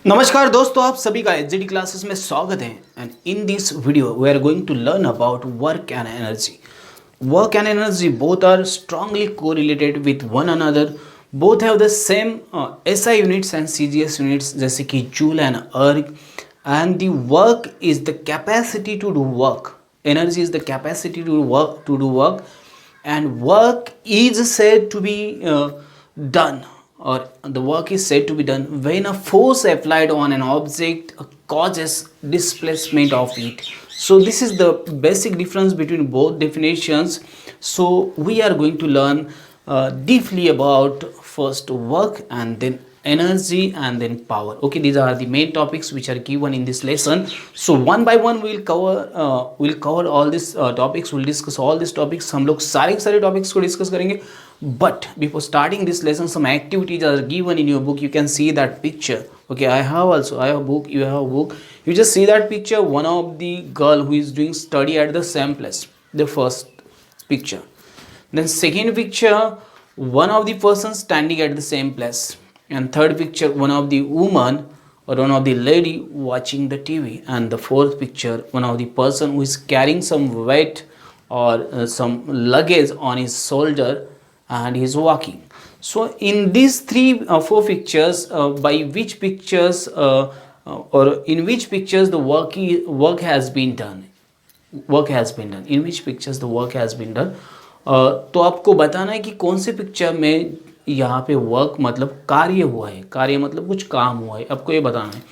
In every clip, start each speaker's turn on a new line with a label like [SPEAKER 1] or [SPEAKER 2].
[SPEAKER 1] नमस्कार दोस्तों, आप सभी का एचजीडी क्लासेस में स्वागत है। And in this video we are going to learn about work and energy. Work and energy both are strongly correlated with one another. Both have the same SI units and CGS units जैसे कि joule and अर्ग। and the work is the capacity to do work. Energy is the capacity to do work, and work is said to be done, or the work is said to be done when a force applied on an object causes displacement of it. So this is the basic difference between both definitions. So we are going to learn deeply about first work and then energy and then power. Okay, these are the main topics which are given in this lesson. So one by one we'll cover all these topics. We'll discuss all these topics. हम लोग सारे के सारे topics को discuss करेंगे. But before starting this lesson, some activities are given in your book. You can see that picture. Okay, I have a book. You have a book. You just see that picture. One of the girl who is doing study at the same place. The first picture. Then second picture, one of the person standing at the same place. And third picture, one of the woman or one of the lady watching the TV. And the fourth picture, one of the person who is carrying some weight or some luggage on his shoulder and he is walking. So in these four pictures, by which pictures or in which pictures the work has been done? In which pictures the work has been done? तो आपको बताना है कि कौन से picture में यहाँ पे वर्क मतलब कार्य हुआ है, कार्य मतलब कुछ काम हुआ है, आपको ये बताना है.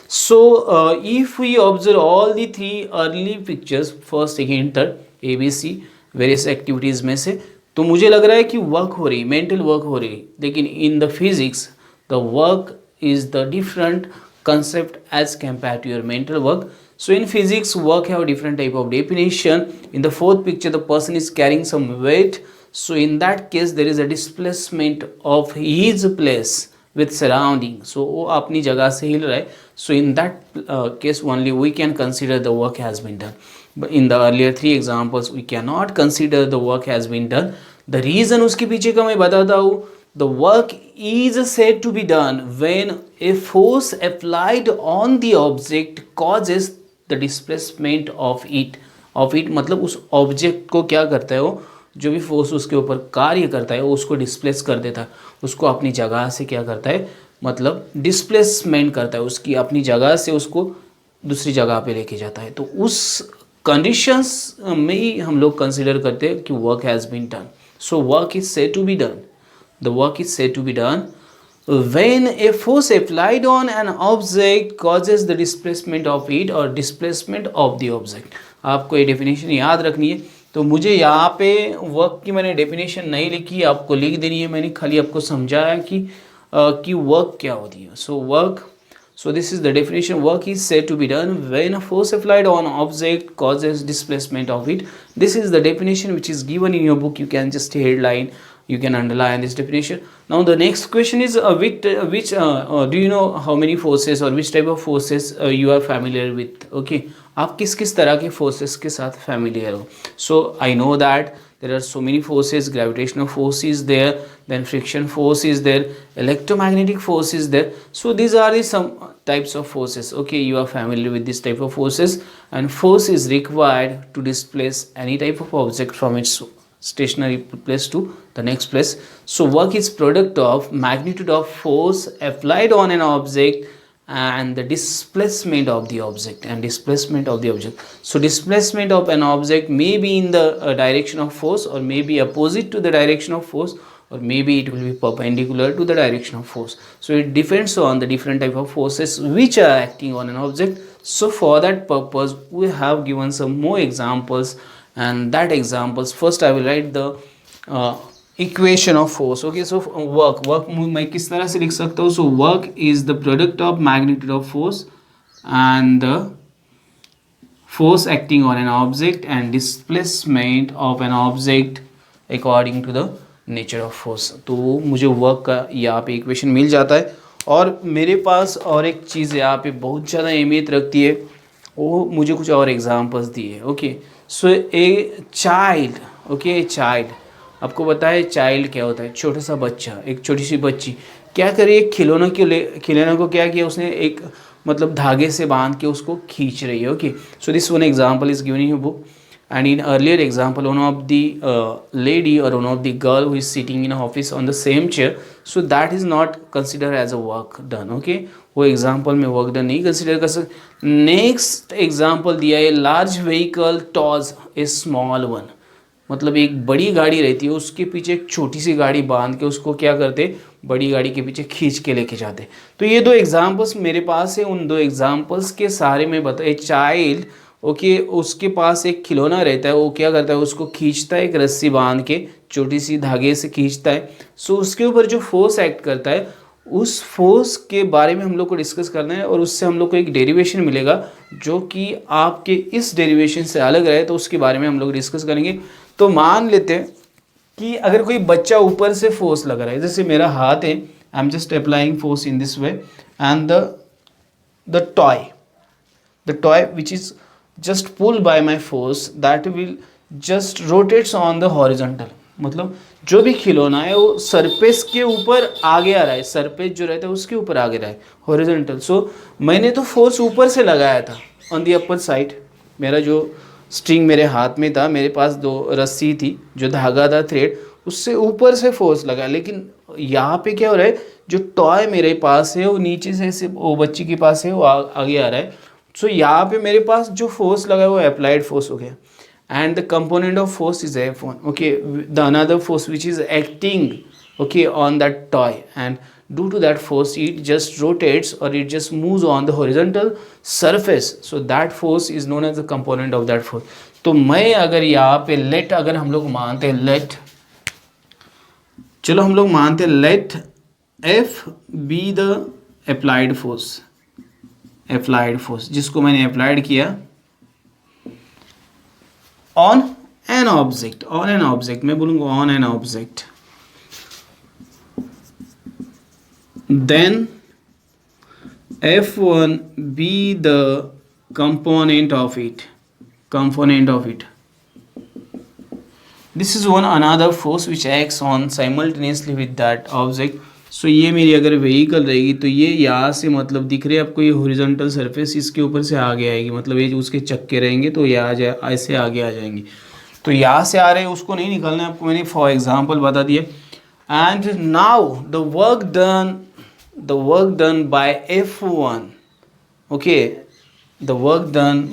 [SPEAKER 1] So if we observe all the three early pictures, first second third ABC various activities में से, तो मुझे लग रहा है कि वर्क हो रही, मेंटल वर्क हो रही. लेकिन in the physics the work is the different concept as compared to your mental work. So in physics, work have different type of definition. In the fourth picture, the person is carrying some weight. So in that case, there is a displacement of his place with surrounding. So वो अपनी जगह से हिल रहा है. So in that case only we can consider the work has been done. But in the earlier three examples, we cannot consider the work has been done. The reason उसके पीछे का मैं बताता हूँ. The work is said to be done when a force applied on the object causes the displacement of it. मतलब उस object को क्या करता है, वो जो भी फोर्स उसके ऊपर कार्य करता है वो उसको डिस्प्लेस कर देता है, उसको अपनी जगह से क्या करता है, मतलब डिस्प्लेसमेंट करता है, उसकी अपनी जगह से उसको दूसरी जगह पे लेके जाता है. तो उस कंडीशंस में ही हम लोग कंसिडर करते हैं कि work has been done. So work is said to be done. The work is said to be done when a force applied on an object causes the displacement of it or displacement of the object. आपको ये definition याद रखनी है. तो मुझे यहाँ पे work की मैंने डेफिनेशन नहीं लिखी, आपको लिख देनी है. मैंने खाली आपको समझाया कि वर्क क्या होती है. So this is the definition. Work is said to be done when a force applied on an object causes displacement of it. This is the definition which is given in your book. You can just headline, you can underline this definition. Now the next question is do you know how many forces or which type of forces you are familiar with? Okay, आप किस तरह के forces के साथ familiar हो? So I know that there are so many forces. Gravitational force is there, then friction force is there, electromagnetic force is there. So these are the some types of forces. Okay, you are familiar with this type of forces, and force is required to displace any type of object from its stationary place to the next place. So work is product of magnitude of force applied on an object and the displacement of the object. So displacement of an object may be in the direction of force, or may be opposite to the direction of force, or maybe it will be perpendicular to the direction of force. So it depends on the different type of forces which are acting on an object. So for that purpose we have given some more examples, and that examples, first I will write the equation of force. Okay, so work मैं किस तरह से लिख सकता हूँ. So work is the product of magnitude of force and the force acting on an object and displacement of an object according to the nature of force. तो मुझे work का यहाँ पे इक्वेशन मिल जाता है. और मेरे पास और एक चीज़ यहाँ पे बहुत ज़्यादा अहमियत रखती है, वो मुझे कुछ और एग्जांपल्स दिए. Okay, so a child, okay, child, आपको पता है चाइल्ड क्या होता है, छोटा सा बच्चा, एक छोटी सी बच्ची. क्या करे, खिलौना को क्या किया उसने, एक मतलब धागे से बांध के उसको खींच रही है. Okay, so this one example is given in your book. And in earlier example, one of the lady or one of the girl who is sitting in office on the same chair, so that is not considered as a work done. Okay, वो example में work done नहीं consider कर सकते. Next example दिया है, large vehicle टॉज ए small one. मतलब एक बड़ी गाड़ी रहती है, उसके पीछे एक छोटी सी गाड़ी बांध के उसको क्या करते, बड़ी गाड़ी के पीछे खींच के लेके जाते. तो ये दो एग्जाम्पल्स मेरे पास है. उन दो एग्जाम्पल्स के सहारे में बता, ए चाइल्ड, ओके, उसके पास एक खिलौना रहता है, वो क्या करता है, उसको खींचता है एक रस्सी बांध के, छोटी सी धागे से खींचता है. सो उसके ऊपर जो फोर्स एक्ट करता है, उस फोर्स के बारे में हम लोग को डिस्कस करना है, और उससे हम लोग को एक डेरिवेशन मिलेगा जो कि आपके इस डेरिवेशन से अलग रहे, तो उसके बारे में हम लोग डिस्कस करेंगे. तो मान लेते हैं कि अगर कोई बच्चा ऊपर से फोर्स लगा रहा है, जैसे मेरा हाथ है, I am just applying force in this way, and the toy which is just pulled by my force that will just rotates on the horizontal. मतलब जो भी खिलौना है वो सरफेस के ऊपर आगे आ रहा है, सरफेस जो रहता है उसके ऊपर आगे रहा है, हॉरिजॉन्टल. सो मैंने तो फोर्स ऊपर से लगाया था ऑन दी अपर साइड. मेरा जो स्ट्रिंग मेरे हाथ में था, मेरे पास दो रस्सी थी, जो धागा था, थ्रेड, उससे ऊपर से फोर्स लगा. लेकिन यहाँ पे क्या हो रहा है, जो टॉय मेरे पास है वो नीचे से वो बच्ची के पास है, वो आगे आ रहा है. सो यहाँ पे मेरे पास जो फोर्स लगा है वो अप्लाइड फोर्स हो गया, and the component of force is F1. Okay, the another force which is acting, okay, on that toy, and due to that force it just rotates or it just moves on the horizontal surface. So that force is known as the component of that force. तो मैं अगर यहाँ पे late, अगर हम लोग मानते हैं लेट, चलो हम लोग मानते हैं let F be the applied force, जिसको मैंने अप्लाइड किया ऑन एन ऑब्जेक्ट, मैं बोलूंगा on an object, then F1 be the component of it. This is one another force which acts on simultaneously with that object. So ये मेरी अगर vehicle रहेगी, तो ये यहाँ से मतलब दिख रहे हैं आपको, ये हॉरिजॉन्टल सरफेस इसके ऊपर से आगे आएगी, मतलब ये जो उसके चक्के रहेंगे तो ये ऐसे आगे आ जाएंगे. तो यहाँ से आ रहे हैं, उसको नहीं निकालना है आपको, मैंने फॉर एग्जांपल बता दिया. And now the work done bye F1, okay, the work done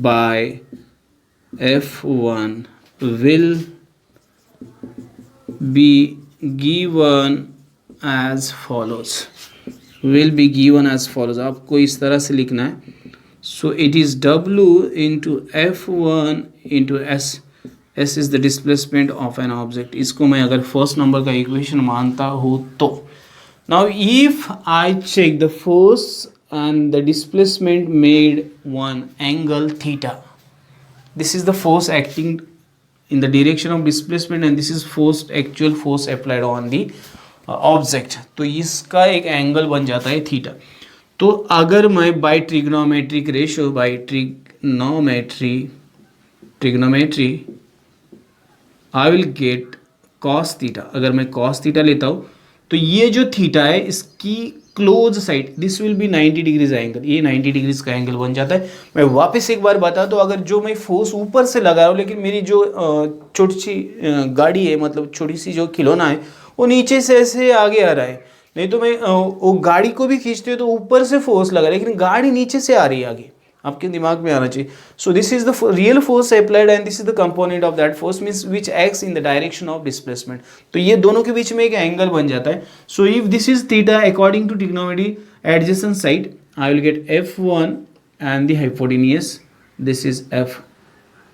[SPEAKER 1] bye F1 will be given as follows. आपको इस तरह से लिखना है. So it is W into F1 into S. S is the displacement of an object. इसको मैं अगर first number का इक्वेशन मानता हूँ तो. Now if I check the force and the displacement made one angle theta. This is the force acting in the direction of displacement, and this is actual force applied on the object. तो इसका एक angle बन जाता है theta. तो अगर मैं by trigonometric ratio, by trigonometry I will get cos theta. अगर मैं कॉस थीटा लेता हूँ तो ये जो थीटा है इसकी close side, this will B 90 degrees angle, ये 90 डिग्रीज का एंगल बन जाता है. मैं वापस एक बार बता दूं, अगर जो मैं फोर्स ऊपर से लगा रहा हूँ, लेकिन मेरी जो छोटी सी गाड़ी है, मतलब छोटी सी जो खिलौना है, वो नीचे से ऐसे आगे आ रहा है. नहीं तो मैं वो गाड़ी को भी खींचते हो तो ऊपर से फोर्स लगा, लेकिन गाड़ी नीचे से आ रही है आगे, आपके दिमाग में आना चाहिए. सो this is the real force applied and this is the component of that force, means which acts in the direction of displacement. तो ये दोनों के बीच में एक एंगल बन जाता है. So if this is theta according to trigonometry adjacent side, I will get F1 and the hypotenuse, this is F.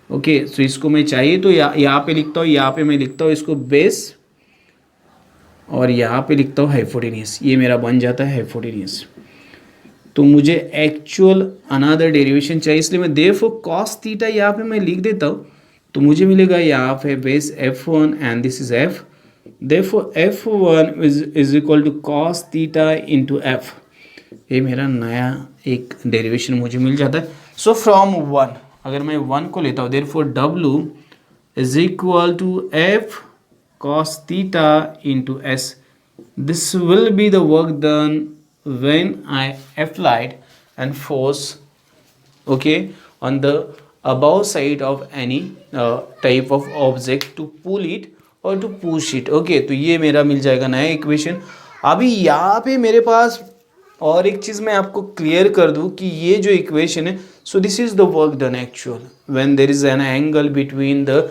[SPEAKER 1] Okay, so इसको मैं चाहिए तो यहाँ पे लिखता हूँ, यहाँ पे मैं लिखता हूँ इसको बेस, और यहाँ पे लिखता हूँ हाइपोटेन्यूज. ये मेरा बन जाता है हाइपोटेन्यूज. तो मुझे एक्चुअल अनदर डेरिवेशन चाहिए, इसलिए मैं देयरफॉर कॉस थीटा यहाँ पे मैं लिख देता हूँ. तो मुझे मिलेगा यहाँ पे base F1 and this is F. Therefore F1 is equal to cos theta into F. ये मेरा नया एक डेरिवेशन मुझे मिल जाता है. सो फ्रॉम 1 अगर मैं 1 को लेता हूँ, therefore W is equal to F cos theta into S. This will be the work done when I applied and force, okay, on the above side of any type of object to pull it or to push it. okay, तो ये मेरा मिल जाएगा नया equation. अभी यहाँ पे मेरे पास और एक चीज़ मैं आपको क्लियर कर दूँ कि ये जो इक्वेशन है, so this is the work done actual when there is an angle between the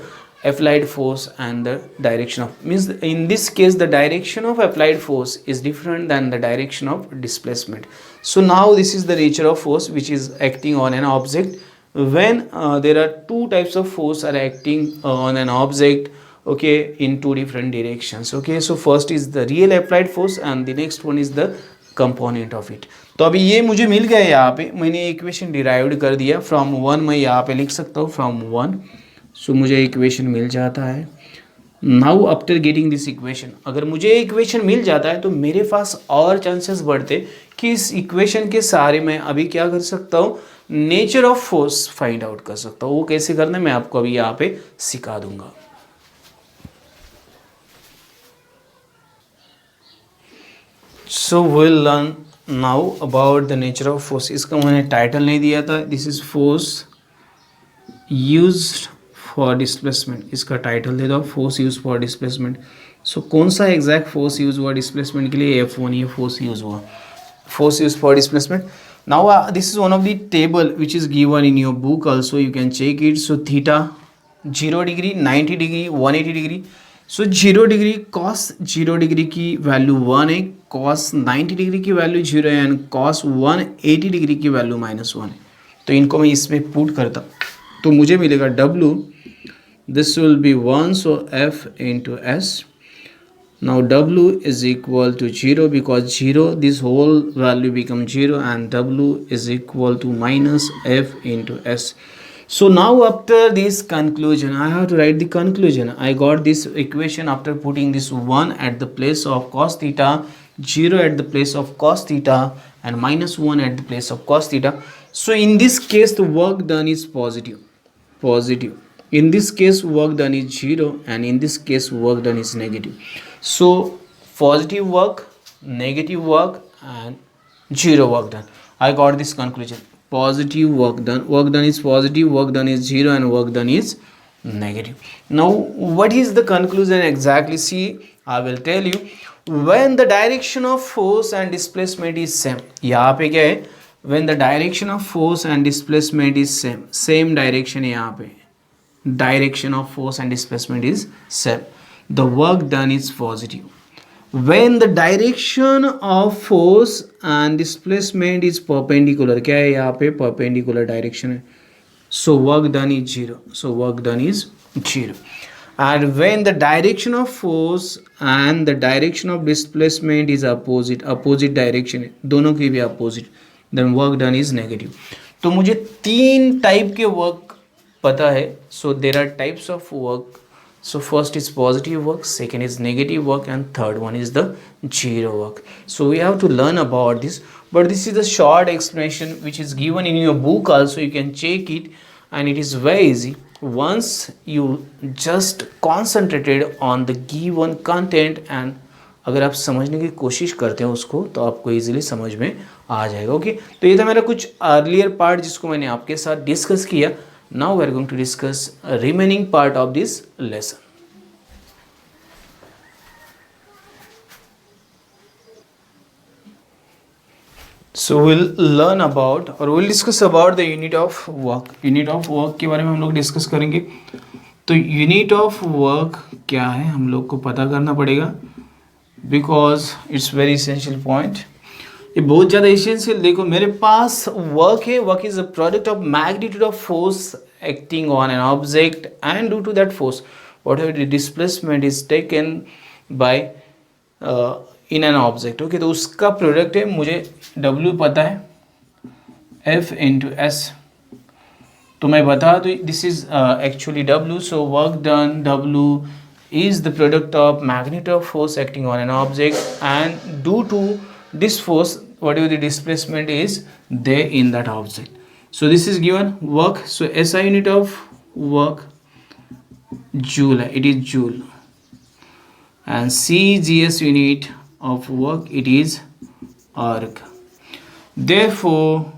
[SPEAKER 1] applied force and the direction of, means in this case the direction of applied force is different than the direction of displacement. So now this is the nature of force which is acting on an object when there are two types of force are acting on an object, okay, in two different directions. okay, so first is the real applied force and the next one is the component of it. तो अभी ये मुझे मिल गया, यहाँ पे मैंने equation derived कर दिया फ्रॉम 1. मैं यहाँ पे लिख सकता हूँ फ्रॉम 1. सो मुझे इक्वेशन मिल जाता है. Now after getting this equation, अगर मुझे इक्वेशन मिल जाता है तो मेरे पास और चांसेस बढ़ते कि इस इक्वेशन के सहारे मैं अभी क्या कर सकता हूँ, nature of force find out कर सकता हूँ. वो कैसे करना है मैं आपको अभी यहाँ पे सिखा दूंगा. सो we'll learn now about the nature of force. इसका मैंने टाइटल नहीं दिया था. This is force used for displacement. इसका टाइटल दे दो force use for displacement. So कौन सा एग्जैक्ट फोर्स यूज हुआ डिस्प्लेसमेंट के लिए? F1 ये फोर्स यूज हुआ, force use for displacement. Now this is one of the table which is given in your book also, you can check it. So theta 0 degree, 90 degree, 180 degree. So 0 degree cos 0 degree की value 1 है, cos 90 degree की value 0 है and cos 180 degree की value -1 है. तो इनको मैं इसमें पुट करता तो मुझे मिलेगा W, this will be 1, so F into S. Now W is equal to 0 because 0 this whole value become 0 and W is equal to -F into S. So now after this conclusion, I have to write the conclusion. I got this equation after putting this 1 at the place of cos theta, 0 at the place of cos theta and -1 at the place of cos theta. So in this case the work done is positive. In this case work done is 0 and in this case work done is negative. So positive work, negative work and 0 work done. I got this conclusion. Positive work done is positive, work done is 0 and work done is negative. Now what is the conclusion exactly? See, I will tell you. When the direction of force and displacement is same, यहाँ पे क्या है, when the direction of force and displacement is same direction है, यहाँ पे direction of force and displacement is same, the work done is positive. When the direction of force and displacement is perpendicular, क्या है यहाँ पे perpendicular direction है, so work done is 0. So work done is 0. And when the direction of force and the direction of displacement is opposite direction है, दोनों की भी opposite, then work done is negative. तो मुझे 3 टाइप के work पता है. So there are types of work. So first is positive work, second is negative work and third one is the 0 work. So we have to learn about this, but this is a short explanation which is given in your book also, you can check it and it is very easy. Once you just concentrated on the given content and अगर आप समझने की कोशिश करते हैं उसको तो आपको इजीली समझ में आ जाएगा. ओके, तो ये था मेरा कुछ अर्लियर पार्ट जिसको मैंने आपके साथ डिस्कस किया. Now we are going to discuss a remaining part of this lesson. So we'll learn about or we'll discuss about the unit of work. Unit of work के बारे में हम लोग डिस्कस करेंगे. तो unit of work क्या है हम लोग को पता करना पड़ेगा because it's very essential point. ये बहुत ज़्यादा एसेंशियल. देखो मेरे पास वर्क है. Work is a product of magnitude of force acting on an object and due to that force whatever the displacement is taken by in an object. Okay, तो उसका product है. मुझे W पता है, F into S. तो मैं बता दूँ this is actually W. So work done W is the product of magnitude of force acting on an object and due to this force whatever the displacement is there in that object. So this is given work. So SI unit of work joule है, it is joule, and CGS unit of work it is arc. Therefore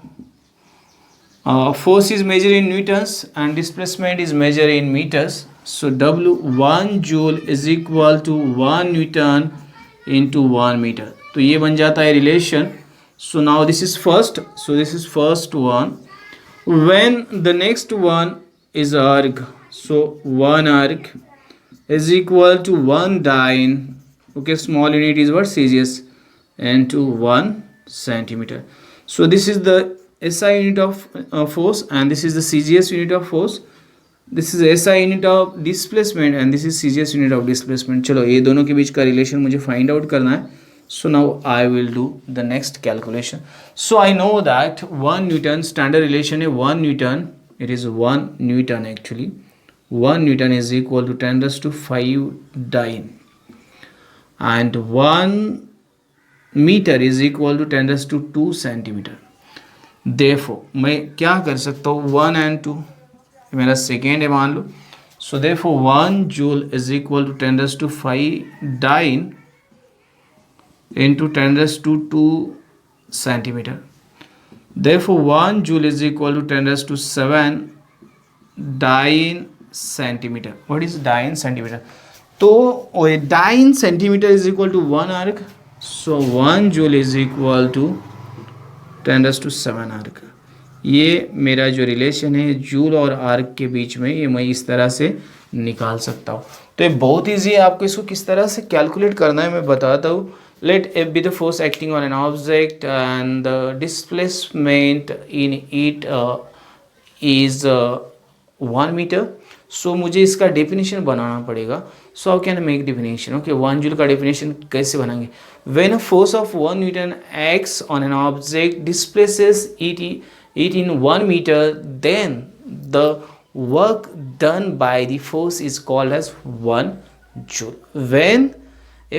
[SPEAKER 1] force is measured in newtons and displacement is measured in meters. So W 1 joule is equal to 1 newton into 1 meter. तो ये बन जाता है relation. So now this is first. So this is first one. When the next one is arc, so 1 arc is equal to 1 dyne. Okay, small unit is what? CGS into 1 centimeter. So this is the SI unit of force and this is the CGS unit of force. This is SI unit of displacement and this is CGS unit of displacement. चलो ये दोनों के बीच का relation मुझे find out करना है. So now I will do the next calculation. So I know that 1 Newton standard relation है 1 Newton. It is 1 Newton actually. 1 Newton is equal to 10 raised to 5 dyne. And 1 meter is equal to 10 raised to 2 centimeter. Therefore मैं क्या कर सकता हूँ 1 and 2 मेरा second है मान लो. So therefore 1 joule is equal to 10 raised to 5 dyne into 10 raised to 2 centimeter. Therefore 1 joule is equal to 10 raised to 7 dyne centimeter. What is dyne centimeter? तो dyne centimeter is equal to 1 arc. So 1 joule is equal to 10 raised to 7 arc. ये मेरा जो relation है joule और arc के बीच में, ये मैं इस तरह से निकाल सकता हूँ. तो ये बहुत ईजी है. आपको इसको किस तरह से कैलकुलेट करना है मैं बताता हूँ. Let F be the force acting on an object and the displacement in it is 1 metre. So मुझे इसका डेफिनेशन बनाना पड़ेगा. So how can make definition? Okay, 1 joule का डेफिनेशन कैसे बनाएंगे? When a force of 1 newton acts on an object displaces it in 1 meter, then the work done by the force is called as 1 joule. When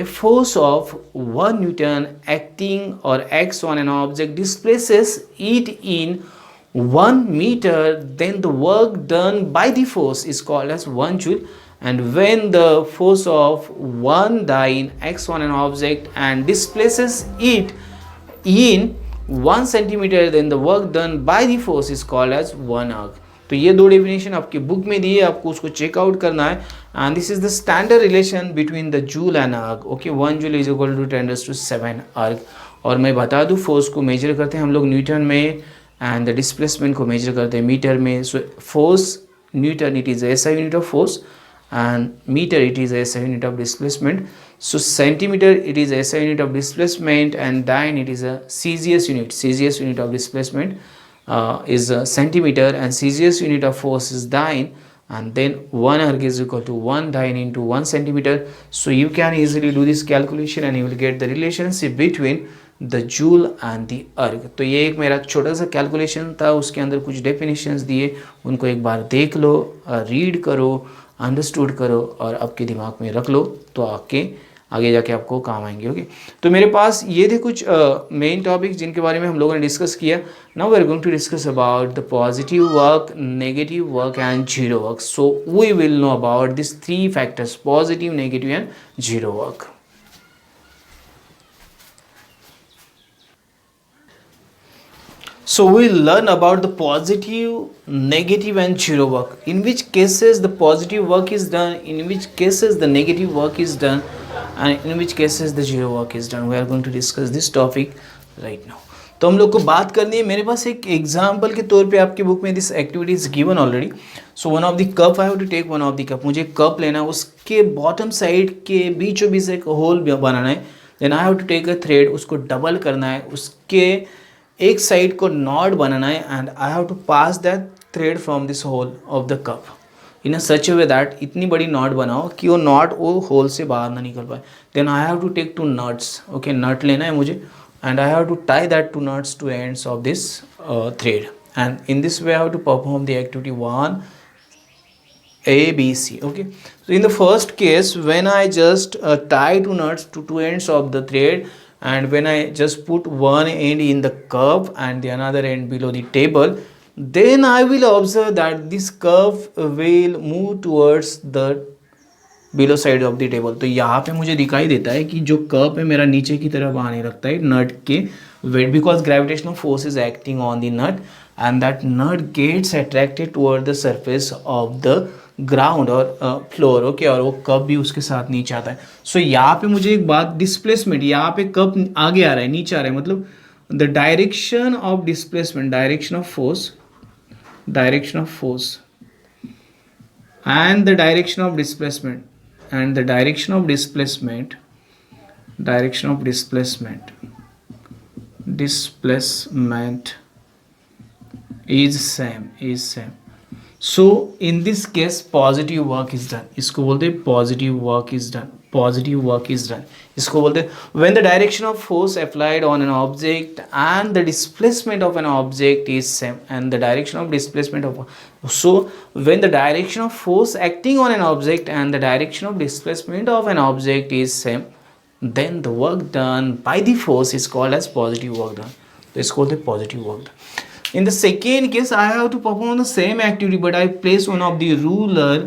[SPEAKER 1] a force of 1 newton acting or acts on an object displaces it in 1 meter, then the work done by the force is called as 1 joule. And when the force of 1 dyne acts on an object and displaces it in 1 centimeter, then the work done by the force is called as 1 arc. तो ये दो definition आपकी book में दी है, आपको उसको check out करना है. And this is the standard relation between the joule and erg. Okay, 1 joule is equal to 10 raised to 7 erg. और मैं बता दूँ फोर्स को मेजर करते हैं हम लोग न्यूटन में एंड द डिस्प्लेसमेंट को मेजर करते हैं मीटर में. So force Newton it is SI unit of force and meter it is SI unit of displacement. So centimeter it is SI unit of displacement and dyne it is a CGS unit. CGS unit of displacement is a centimeter and CGS unit of force is dyne, and then 1 arc is equal to 1 dyne into 1 centimeter. So you can easily do this calculation and you will get the relationship between the joule and the अर्ग. तो ये एक मेरा छोटा सा calculation था, उसके अंदर कुछ डेफिनेशंस दिए, उनको एक बार देख लो, रीड करो, अंडरस्टूड करो और आपके दिमाग में रख लो, तो आगे जाके आपको काम आएंगे. ओके, तो मेरे पास ये थे कुछ मेन टॉपिक जिनके बारे में हम लोगों ने डिस्कस किया. Now we are going to discuss about the positive work, negative work and zero work. So we will know about this 3 factors, positive, negative and zero work. So we'll learn about the positive, negative and zero work. In which cases the positive work is done, in which cases the negative work is done, and in which cases the zero work is done. We are going to discuss this topic right now. तो हम लोग को बात करनी है. मेरे पास एक example के तौर पे आपकी बुक में this activity is given already. So one of the cup, I have to take one of the cup. मुझे कप लेना है, उसके बॉटम साइड के बीचों बीच एक होल बनाना है. Then I have to take a thread, उसको डबल करना है, उसके एक साइड को नॉट बनाना है, and I have to pass that thread from this hole of the cup in a such way that इतनी बड़ी नॉट बनाओ कि वो नॉट वो होल से बाहर ना निकल पाए. Then I have to take 2 nuts. Okay, nut लेना है मुझे, and I have to tie that 2 nuts to ends of this thread, and in this way I have to perform the activity 1 A B C. Okay, so in the first case, when I just tie 2 nuts to 2 ends of the thread, and when I just put one end in the cup and the another end below the table, then I will observe that this curve will move towards the below side of the table. तो यहाँ पे मुझे दिखाई देता है कि जो curve है मेरा नीचे की तरफ आने लगता है नट के weight, because gravitational force is acting on the nut and that nut gets attracted toward the surface of the ground और फ्लोर। ओके, और वो कप भी उसके साथ नीचे आता है। सो यहाँ पे मुझे एक बात, डिस्प्लेसमेंट, यहाँ पे कप आगे आ रहा है नीचे आ रहा है, मतलब the direction of displacement, direction of force and the direction of displacement is same. So in this case positive work is done, इसको बोलते हैं positive work is done। इसको बोलते हैं when the direction of force applied on an object and the displacement of an object is same, and the direction of displacement of, so when the direction of force acting on an object and the direction of displacement of an object is same, then the work done by the force is called as positive work done। तो इसको बोलते हैं positive work done। In the second case, I have to perform the same activity, but I place one of the ruler।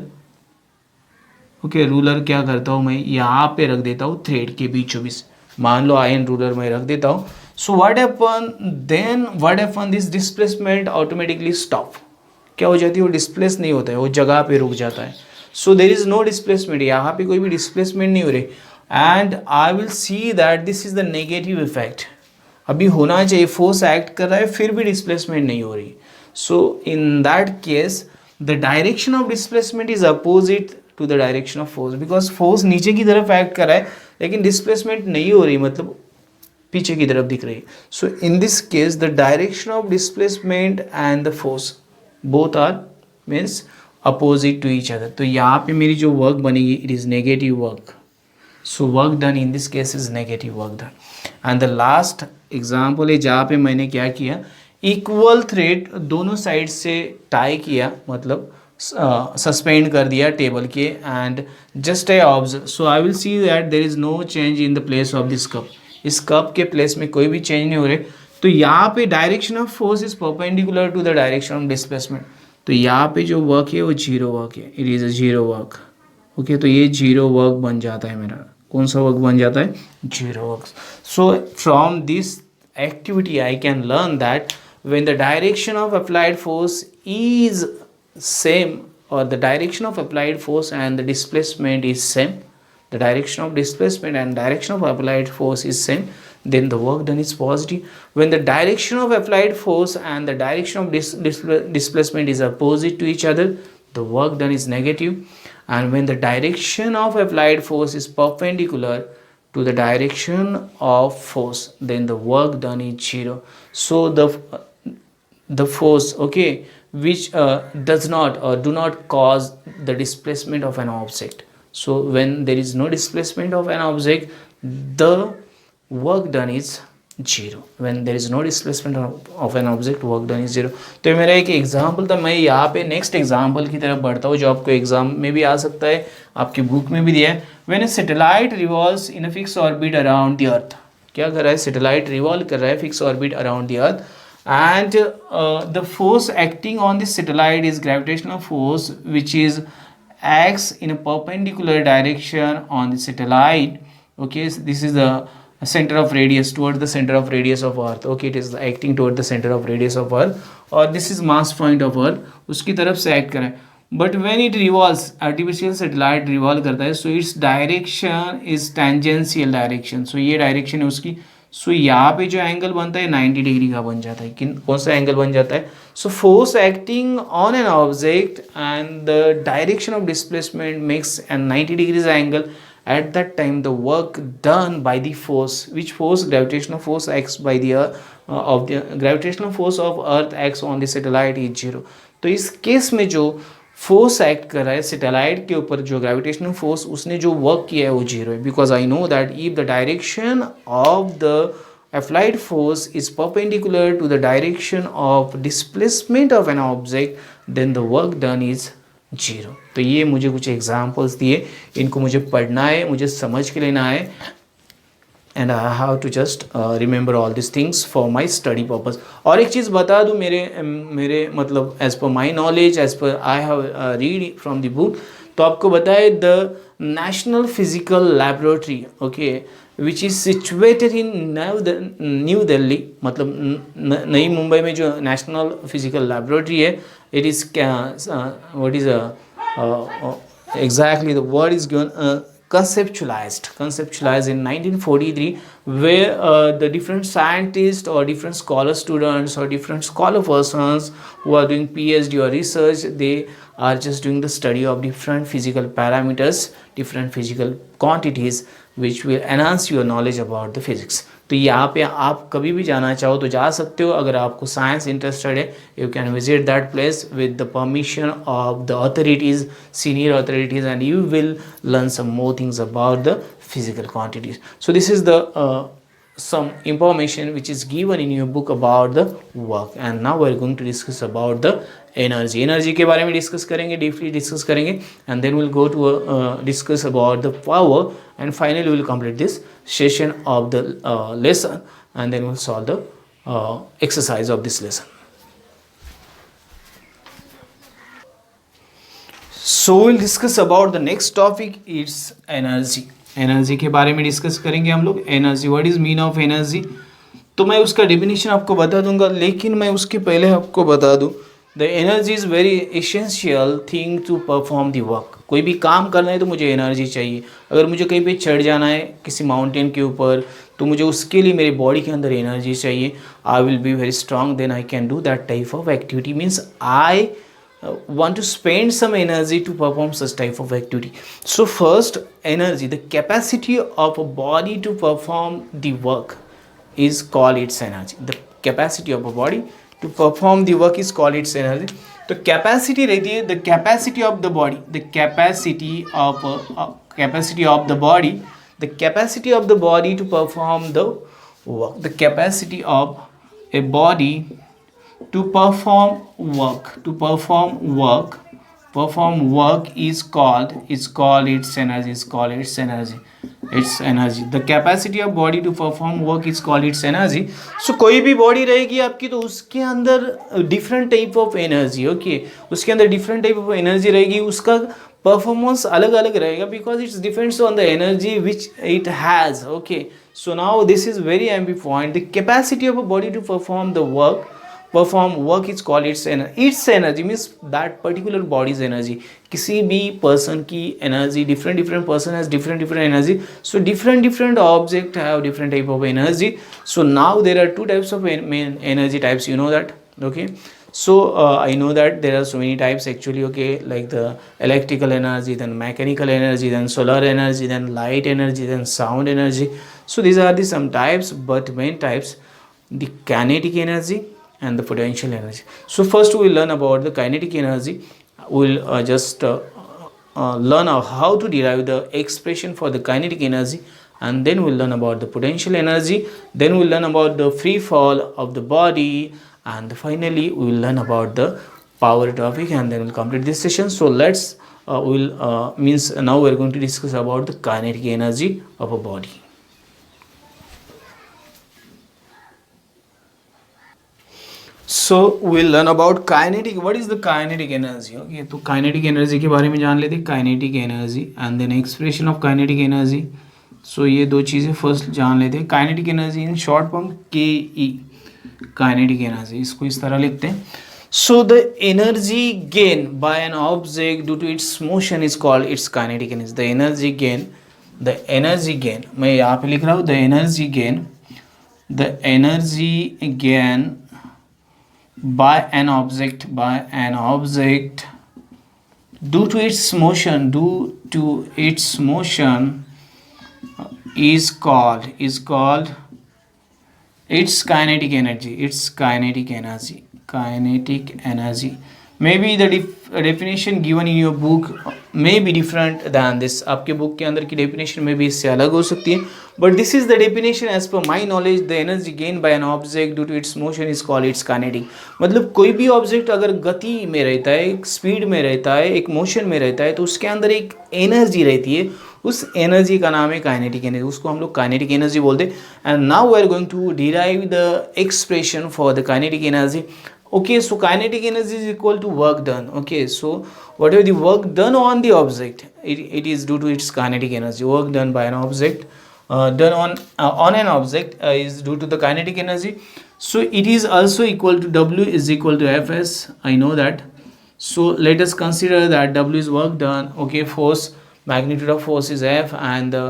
[SPEAKER 1] Okay, ruler क्या करता हूँ मैं यहाँ पे रख देता हूँ थ्रेड के बीचों बीच, मान लो आयन रूलर मैं रख देता हूँ। So what happen, this displacement automatically stop. क्या हो जाती है, वो डिस्प्लेस नहीं होता है, वो जगह पे रुक जाता है। सो देर इज नो डिस्प्लेसमेंट, यहाँ पे कोई भी डिस्प्लेसमेंट नहीं हो रही, and I will see that this is the negative effect. अभी होना चाहिए, फोर्स एक्ट कर रहा है फिर भी डिस्प्लेसमेंट नहीं हो रही। So in that case the direction of displacement is opposite to the direction of force, because force नीचे की तरफ एक्ट कर रहा है लेकिन डिस्प्लेसमेंट नहीं हो रही, मतलब पीछे की तरफ दिख रही है। So in this case the direction of displacement and the force both are means opposite to each other. तो यहाँ पे मेरी जो वर्क बनेगी it is negative work. So work done in this case is negative work done. And the last example है जहाँ पे मैंने क्या किया, इक्वल थ्रेड दोनों साइड से टाई किया, मतलब सस्पेंड कर दिया टेबल के, and just I observe. So I will see that there is no change in the place of this cup. इस कप के प्लेस में कोई भी चेंज नहीं हो रहे। तो यहाँ पे direction of force is perpendicular to the direction of displacement. तो यहाँ पे जो वर्क है वो जीरो वर्क है, it is a zero work. Okay, तो ये जीरो वर्क बन जाता है मेरा। कौन सा वर्क बन जाता है, zero work. So from this activity I can learn that when the direction of applied force is same, or the direction of applied force and the displacement is same, the direction of displacement and direction of applied force is same, then the work done is positive. When the direction of applied force and the direction of displacement is opposite to each other, the work done is negative. And when the direction of applied force is perpendicular to the direction of force, then the work done is zero. So the force, okay, which does not or do not cause the displacement of an object. So when there is no displacement of an object, the work done is zero. When there is no displacement of an object, work done is zero. तो ये मेरा एक example था। मैं यहाँ पे next example की तरफ बढ़ता हूँ जो आपको एग्जाम में भी आ सकता है, आपकी बुक में भी दिया है। When a satellite revolves in a fixed orbit around the earth, क्या कर रहा है, सैटेलाइट रिवॉल्व कर रहा है fix orbit around the earth, and the force acting on this satellite is gravitational force which is acts in a perpendicular direction on the satellite. Okay, so this is the center of radius, towards the center of radius of earth. Okay, it is acting toward the center of radius of earth, or this is mass point of earth, उसकी तरफ से act कर रहा है। But when it revolves, artificial satellite revolve करता है, so its direction is tangential direction. So ये direction है उसकी। सो यहाँ पे जो एंगल बनता है 90 डिग्री का बन जाता है। कौन सा एंगल बन जाता है? So force acting on an object and the direction of displacement makes an 90 degrees angle. At that time the work done by the force, which force? Gravitational force acts by the gravitational force of earth acts on the satellite is zero. तो इस case में जो force act कर रहा है satellite के ऊपर, जो ग्रेविटेशनल फोर्स, उसने जो वर्क किया है वो जीरो है, because I know that if the direction of the applied force is perpendicular to the direction of displacement of an object, then the work done is zero. तो ये मुझे कुछ एग्जाम्पल्स दिए, इनको मुझे पढ़ना है, मुझे समझ के लेना है. And I have to just remember all this things for my study purpose. और एक चीज़ बता दूँ, मेरे मतलब as per my knowledge, as per I have read from the book, तो आपको बताए the National Physical Laboratory, okay, which is situated in New Delhi, मतलब नई मुंबई में जो नेशनल फिजिकल लैबोरेटरी है, it is what is exactly the word is given, conceptualized in 1943, where the different scientists or different scholar students or different scholar persons who are doing PhD or research, they are just doing the study of different physical parameters, different physical quantities which will enhance your knowledge about the physics. तो यहाँ पे आप कभी भी जाना चाहो तो जा सकते हो. अगर आपको साइंस इंटरेस्टेड है, you can visit that place with the permission of the authorities, senior authorities, and you will learn some more things about the physical quantities. So this is the some information which is given in your book about the work. And now we are going to discuss about the energy के बारे में discuss करेंगे, deeply discuss करेंगे, and then we'll go to discuss about the power, and finally we will complete this session of the lesson, and then we'll solve the exercise of this lesson. So we'll discuss about the next topic, it's energy. Energy के बारे में discuss करेंगे हम लोग. Energy, what is mean of energy, तो मैं उसका definition आपको बता दूंगा, लेकिन मैं उसके पहले आपको बता दूं, the energy is very essential thing to perform the work. कोई भी काम करना है तो मुझे एनर्जी चाहिए. अगर मुझे कहीं पे चढ़ जाना है किसी माउंटेन के ऊपर, तो मुझे उसके लिए मेरी बॉडी के अंदर एनर्जी चाहिए. I will be very strong, then I can do that type of activity. Means I want to spend some energy to perform such type of activity. So first, energy, the capacity of a body to perform the work is called its energy. The capacity of a body to perform the work is called its energy. तो capacity रहती है, the capacity of the body, the capacity of the body, the capacity of the body to perform the work, the capacity of a body to perform work is called its energy. The capacity of body to perform work is called its energy. So कोई भी body रहेगी आपकी, तो उसके अंदर different type of energy, okay, उसके अंदर different type of energy रहेगी, उसका परफॉर्मेंस अलग अलग रहेगा, because it's depends on the energy which it has, okay. So now this is very important point. The capacity of a body to perform work is called its energy. Its energy means that particular body's energy. किसी भी person की energy, different person has different energy. So different object have different type of energy. So now there are two types of main energy types, you know that, okay. So I know that there are so many types actually, okay, like the electrical energy, then mechanical energy, then solar energy, then light energy, then sound energy. So these are the some types, but main types, the kinetic energy and the potential energy. So first we will learn about the kinetic energy. We will just learn how to derive the expression for the kinetic energy, and then we will learn about the potential energy, then we will learn about the free fall of the body, and finally we will learn about the power topic, and then we will complete this session. So let's now we are going to discuss about the kinetic energy of a body. So we'll learn about kinetic. What is the kinetic energy? Okay, तो kinetic energy के बारे में जान लेते हैं. Kinetic energy and then expression of kinetic energy. So ये दो चीज़ें first जान लेते हैं. Kinetic energy in short form KE. Kinetic energy, इसको इस तरह लिखते हैं. So the energy gain by an object due to its motion is called its kinetic energy. The energy gain, मैं यहाँ पे लिख रहा हूँ, the energy gain by an object due to its motion is called its kinetic energy. Maybe the definition given in your book may be different than this. आपके book के अंदर की डेफिनेशन में भी इससे अलग हो सकती है, but this is the definition as per my knowledge. The energy gained by an object due to its motion is called its kinetic. मतलब कोई भी ऑब्जेक्ट अगर गति में रहता है, एक स्पीड में रहता है, एक मोशन में रहता है, तो उसके अंदर एक एनर्जी रहती है, उस एनर्जी का नाम है काइनेटिक एनर्जी, उसको हम लोग काइनेटिक एनर्जी बोलते हैं. And now we are going to derive the expression for the kinetic energy. Okay, so kinetic energy is equal to work done. Okay, so whatever the work done on the object, it is due to its kinetic energy. Work done by an object, done on an object is due to the kinetic energy. So it is also equal to W is equal to Fs. I know that. So let us consider that W is work done. Okay, force, magnitude of force is F, and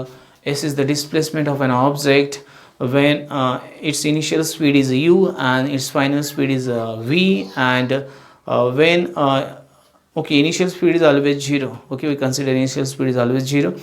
[SPEAKER 1] S is the displacement of an object when its initial speed is u and its final speed is v, and when okay, initial speed is always 0. Okay, we consider initial speed is always 0,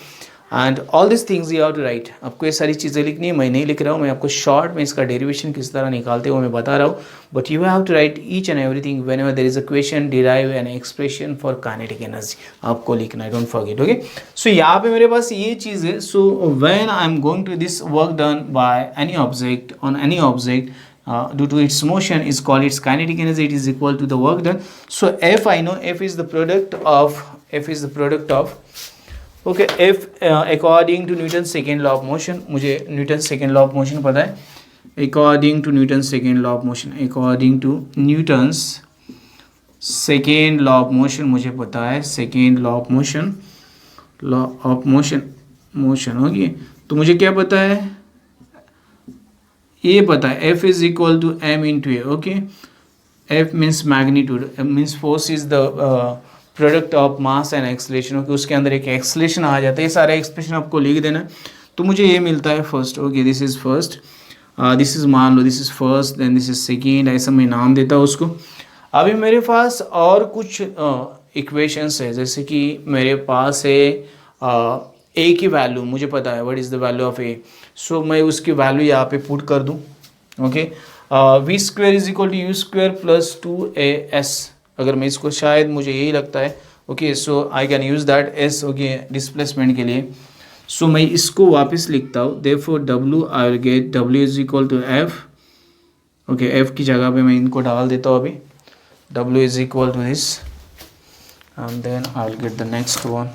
[SPEAKER 1] and all these things you have to write. आपको ये सारी चीज़ें लिखनी है, मैं नहीं लिख रहा हूँ, मैं आपको शॉर्ट में इसका डेरिवेशन किस तरह निकालते हो मैं बता रहा हूँ, but you have to write each and everything whenever there is a question derive an expression for kinetic energy. आपको लिखना है, डोंट फॉरगेट. ओके, सो यहाँ पे मेरे पास ये चीज़ है. So when I am going to this work done by any object on any object due to its motion is called its kinetic energy. It is equal to the work done. So F, I know F is the product of okay, F according to Newton's second law of motion. मुझे Newton's second law of motion पता है. According to Newton's second law of motion, according to Newton's second law of motion मुझे पता है. second law of motion होगी. तो मुझे क्या पता है, ये पता है F is equal to m into a. Okay, F means magnitude, means force is the product of mass and acceleration. Okay, उसके अंदर एक एक्सलेशन आ जाता है. ये सारा एक्सप्रेशन आपको लिख देना है. तो मुझे ये मिलता है first. Okay, this is first, this is मान लो this is first, then this is second, ऐसा मैं नाम देता हूँ उसको. अभी मेरे पास और कुछ इक्वेशंस है, जैसे कि मेरे पास है ए की वैल्यू, मुझे पता है what is the value of A. So मैं उसकी वैल्यू यहाँ पे पुट कर दूँ. Okay, V square is equal to U square plus 2as. अगर मैं इसको, शायद मुझे यही लगता है. Okay, so I can use that S. Okay, displacement के लिए. सो मैं इसको वापस लिखता हूँ. Therefore W I will get W is equal to F. Okay, F की जगह पे मैं इनको डाल देता हूँ अभी. W is equal to this, and then I will get the next one.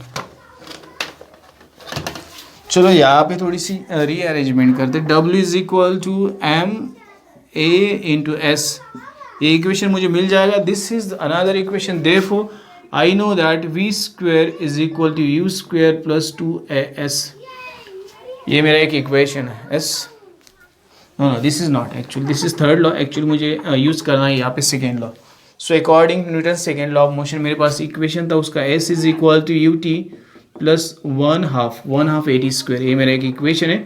[SPEAKER 1] चलो यहाँ पे थोड़ी सी रीअरेंजमेंट करते. W is equal to MA into S. ये इक्वेशन मुझे मिल जाएगा. This is another equation. Therefore I know that V square is equal to U square plus 2AS. ये मेरा एक इक्वेशन है. S no, this is not actually, this is third law. Actually मुझे use करना है यहाँ पे second law. So according to Newton second law of motion मेरे पास इक्वेशन था उसका S is equal to UT plus 1/2 AT square. ये मेरा एक इक्वेशन है,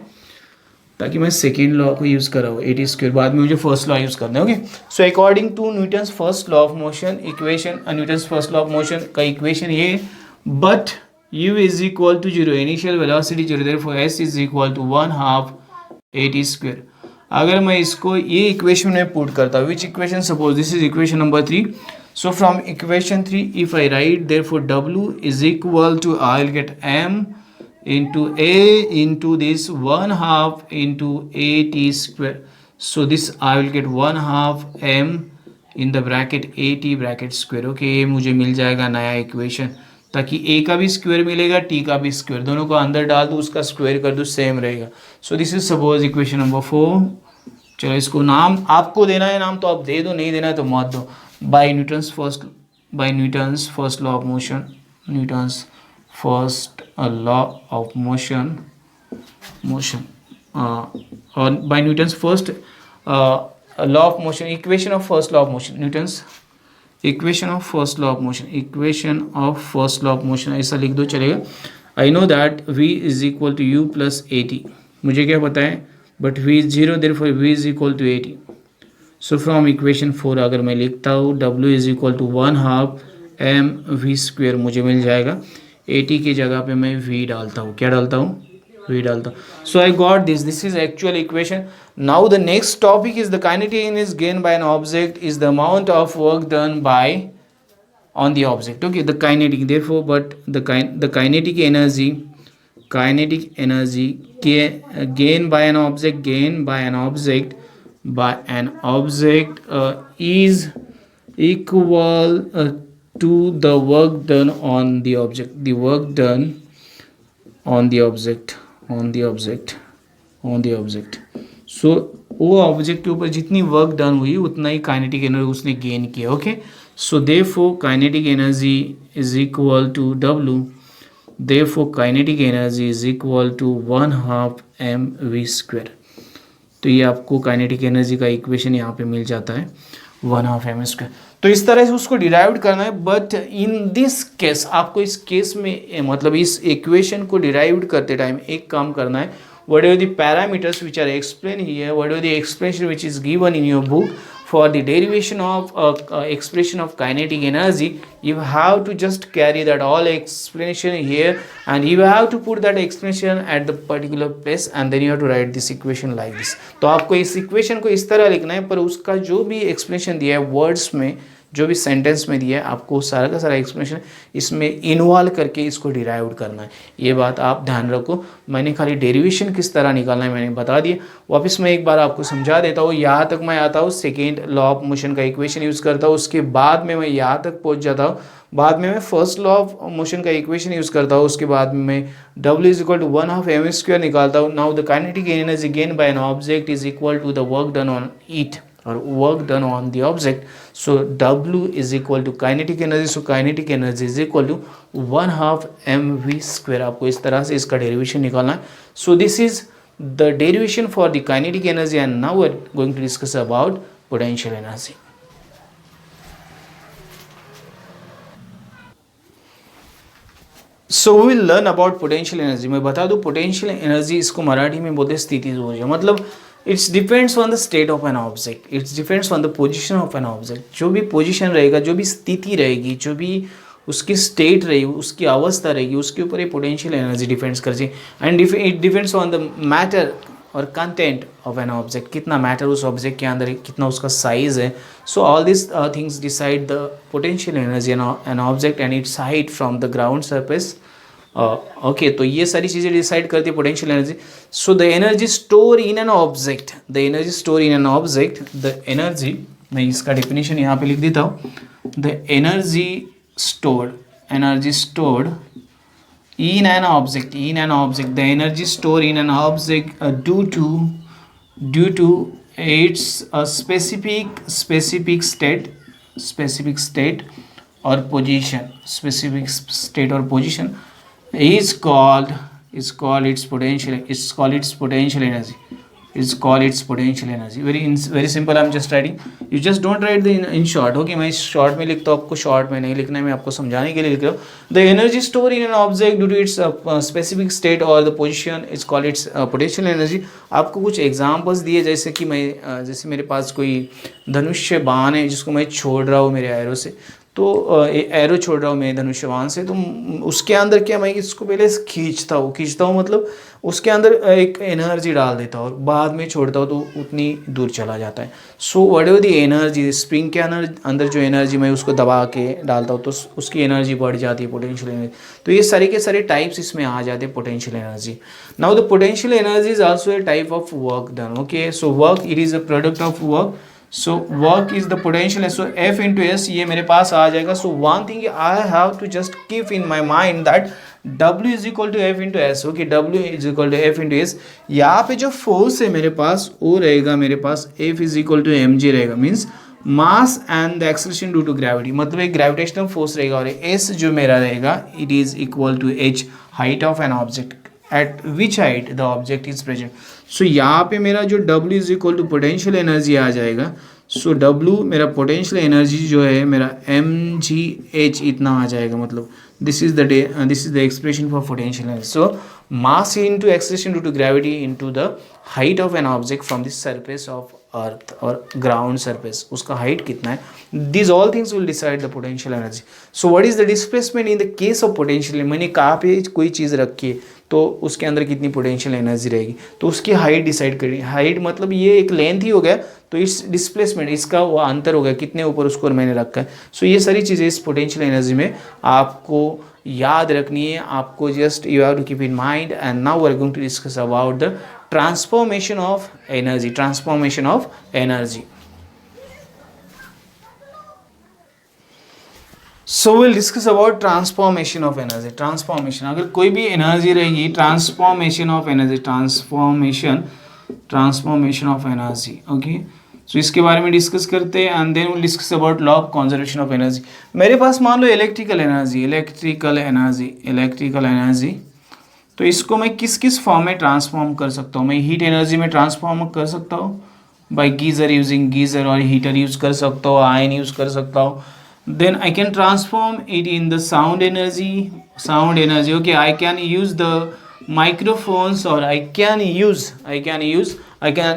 [SPEAKER 1] ताकि मैं सेकेंड लॉ को यूज़ कर रहा हूँ. AT स्क्वेयर बाद में मुझे फर्स्ट लॉ यूज़ करना है. Okay, so according to Newton's first law of motion equation, Newton's first law of motion का इक्वेशन ये, but u is equal to 0, initial velocity 0, therefore s is equal to 1/2 AT square. अगर मैं इसको ये equation में put करता हूँ, which equation, suppose this is equation number 3. So from equation 3, if I write, therefore W is equal to, I'll get M into A into this 1/2 into AT square. So this I will get 1/2 M in the bracket AT bracket square. Okay, ये मुझे मिल जाएगा नया equation, ताकि A का भी square मिलेगा, T का भी स्क्वायर, दोनों को अंदर डाल दो, उसका स्क्वायर कर दो, सेम रहेगा. सो this is suppose equation number 4. चलो इसको नाम आपको देना है, नाम तो आप दे दो, नहीं देना है तो मत दो. by Newton's first law of motion, Newton's first law of motion or by Newton's first law of motion, equation of first law of motion, Newton's equation of first law of motion, ऐसा लिख दो चलेगा. I know that V is equal to U plus AT. मुझे क्या पता है, but V is 0, therefore V is equal to AT. So from equation 4 अगर मैं लिखता हूँ W is equal to 1/2 MV square, मुझे मिल जाएगा. AT की जगह पे मैं V डालता हूँ. क्या डालता हूँ? V डालता हूँ. So I got this is actual equation. Now the next topic is the kinetic energy gain by an object is the amount of work done by on the object. Okay, the kinetic, therefore, but the kinetic energy gain by an object is equal to the work done on the object, the work done on the object. So वो object के ऊपर जितनी work done हुई उतना ही kinetic energy उसने gain किया. Okay, so therefore kinetic energy is equal to W. Therefore kinetic energy is equal to 1/2 mv². तो ये आपको काइनेटिक एनर्जी का इक्वेशन यहाँ पे मिल जाता है 1/2 mv². तो इस तरह से उसको डिराइव करना है. बट इन दिस केस आपको इस केस में मतलब इस इक्वेशन को डिराइव करते टाइम एक काम करना है. whatever the parameters which are explained here, whatever the expression which is given in your book for the derivation of expression of kinetic energy, you have to just carry that all explanation here and you have to put that explanation at the particular place and then you have to write this equation like this. तो आपको इस equation को इस तरह लिखना है, पर उसका जो भी explanation दिया है words में, जो भी सेंटेंस में दिया है, आपको सारा का सारा एक्सप्लेनेशन इसमें इन्वॉल्व करके इसको डिराइव करना है. ये बात आप ध्यान रखो. मैंने खाली डेरिवेशन किस तरह निकालना है मैंने बता दिया. वापस मैं एक बार आपको समझा देता हूँ. यहाँ तक मैं आता हूँ, सेकेंड लॉ ऑफ मोशन का इक्वेशन यूज़ करता हूँ, उसके बाद में मैं यहाँ तक पहुँच जाता हूँ. बाद में मैं फर्स्ट लॉ ऑफ मोशन का इक्वेशन यूज़ करता हूँ, उसके बाद में मैं W is equal to 1/2 mv² निकालता हूँ. Now the kinetic energy gain by an object is equal to the work done on it or work done on the object. So W is equal to kinetic energy. So kinetic energy is equal to 1/2 mv². आपको इस तरह से इसका derivation निकालना है. So this is the derivation for the kinetic energy and now we're going to discuss about potential energy. So we will learn about potential energy. मैं बता दूँ potential energy इसको मराठी में बोलते स्थितिज ऊर्जा. मतलब it's depends on the state of an object, it's depends on the position of an object. जो भी पोजिशन रहेगा, जो भी स्थिति रहेगी, जो भी उसकी स्टेट रहेगी, उसकी अवस्था रहेगी, उसके ऊपर ये पोटेंशियल एनर्जी डिपेंड्स करती है. And it depends on the matter और कंटेंट ऑफ एन ऑब्जेक्ट. कितना मैटर उस ऑब्जेक्ट के अंदर है, कितना उसका साइज है. So all this things decide the potential energy N object and it's height from the ground surface. Okay, तो ये सारी चीज़ें डिसाइड करती है potential energy. So the energy store in an object, the energy store in an object, the energy, मैं इसका definition यहाँ पे लिख देता हूँ. The energy stored in an object, the energy stored in an object due to its specific state or position, is called its potential energy. Very simple. I'm just writing. You just don't write the in short. Okay, मैं short में लिखता हूँ, आपको short में नहीं लिखना है, मैं आपको समझाने के लिए लिख रहा हूँ. The energy stored in an object due to its specific state or the position is called its potential energy. आपको कुछ examples दिए, जैसे कि जैसे मेरे पास कोई धनुष्य बाण है जिसको मैं छोड़ रहा हूँ मेरे एरो से. तो एरो छोड़ रहा हूँ मैं धनुष्यबाण से, तो उसके अंदर क्या, मैं इसको पहले खींचता हूँ मतलब उसके अंदर एक एनर्जी डाल देता हूँ और बाद में छोड़ता हूँ तो उतनी दूर चला जाता है. So what ever the energy, spring के अंदर जो एनर्जी मैं उसको दबा के डालता हूँ तो उसकी एनर्जी बढ़ जाती है, पोटेंशियल एनर्जी. तो ये सारे के सारे टाइप्स इसमें आ जाते हैं potential energy. Now the potential energy is also a type of work done. Okay, so work, it is a product of work. So work is the potential. So F into S ये मेरे पास आ जाएगा. So one thing I have to just keep in my mind that W is equal to F into S. Okay, W is equal to F into S. यहाँ पे जो force है मेरे पास वो रहेगा, मेरे पास F is equal to mg रहेगा, means mass and the acceleration due to gravity. मतलब एक ग्रेविटेशनल फोर्स रहेगा और S जो मेरा रहेगा it is equal to h, height of an object, at which height the object is present. So यहाँ पे मेरा जो W is equal to potential energy आ जाएगा. सो W मेरा पोटेंशियल एनर्जी जो है मेरा mgh इतना आ जाएगा. मतलब this is the expression for potential energy. So mass into acceleration due to gravity into the height of an object from the surface of earth और ग्राउंड सरफेस, उसका हाइट कितना है, this all things will decide the potential energy. So what is the displacement in the case of potential, मैंने कहाँ पे कोई चीज़ रखी है तो उसके अंदर कितनी पोटेंशियल एनर्जी रहेगी, तो उसकी हाइट डिसाइड करेंगे. हाइट मतलब ये एक लेंथ ही हो गया, तो इस डिस्प्लेसमेंट इसका वो अंतर हो गया कितने ऊपर उसको मैंने रखा है. सो ये सारी चीज़ें इस पोटेंशियल एनर्जी में आपको याद रखनी है. आपको just you have to keep in mind. And now we are going to discuss about the transformation of energy. Transformation of energy. So will discuss about transformation of energy. Transformation, अगर कोई भी energy रहेगी, transformation of energy, transformation of energy. Okay, so इसके बारे में discuss करते हैं. And then will discuss about law of conservation of energy. मेरे पास मान लो इलेक्ट्रिकल एनर्जी, तो इसको मैं किस किस फॉर्म में ट्रांसफॉर्म कर सकता हूँ. मैं हीट एनर्जी में ट्रांसफॉर्म कर सकता हूँ बाई गीज़र, यूजिंग गीज़र, और हीटर यूज कर सकता हूँ, आयन यूज कर सकता हूँ. Then I can transform it in the sound energy. Okay, I can use the microphones, or I can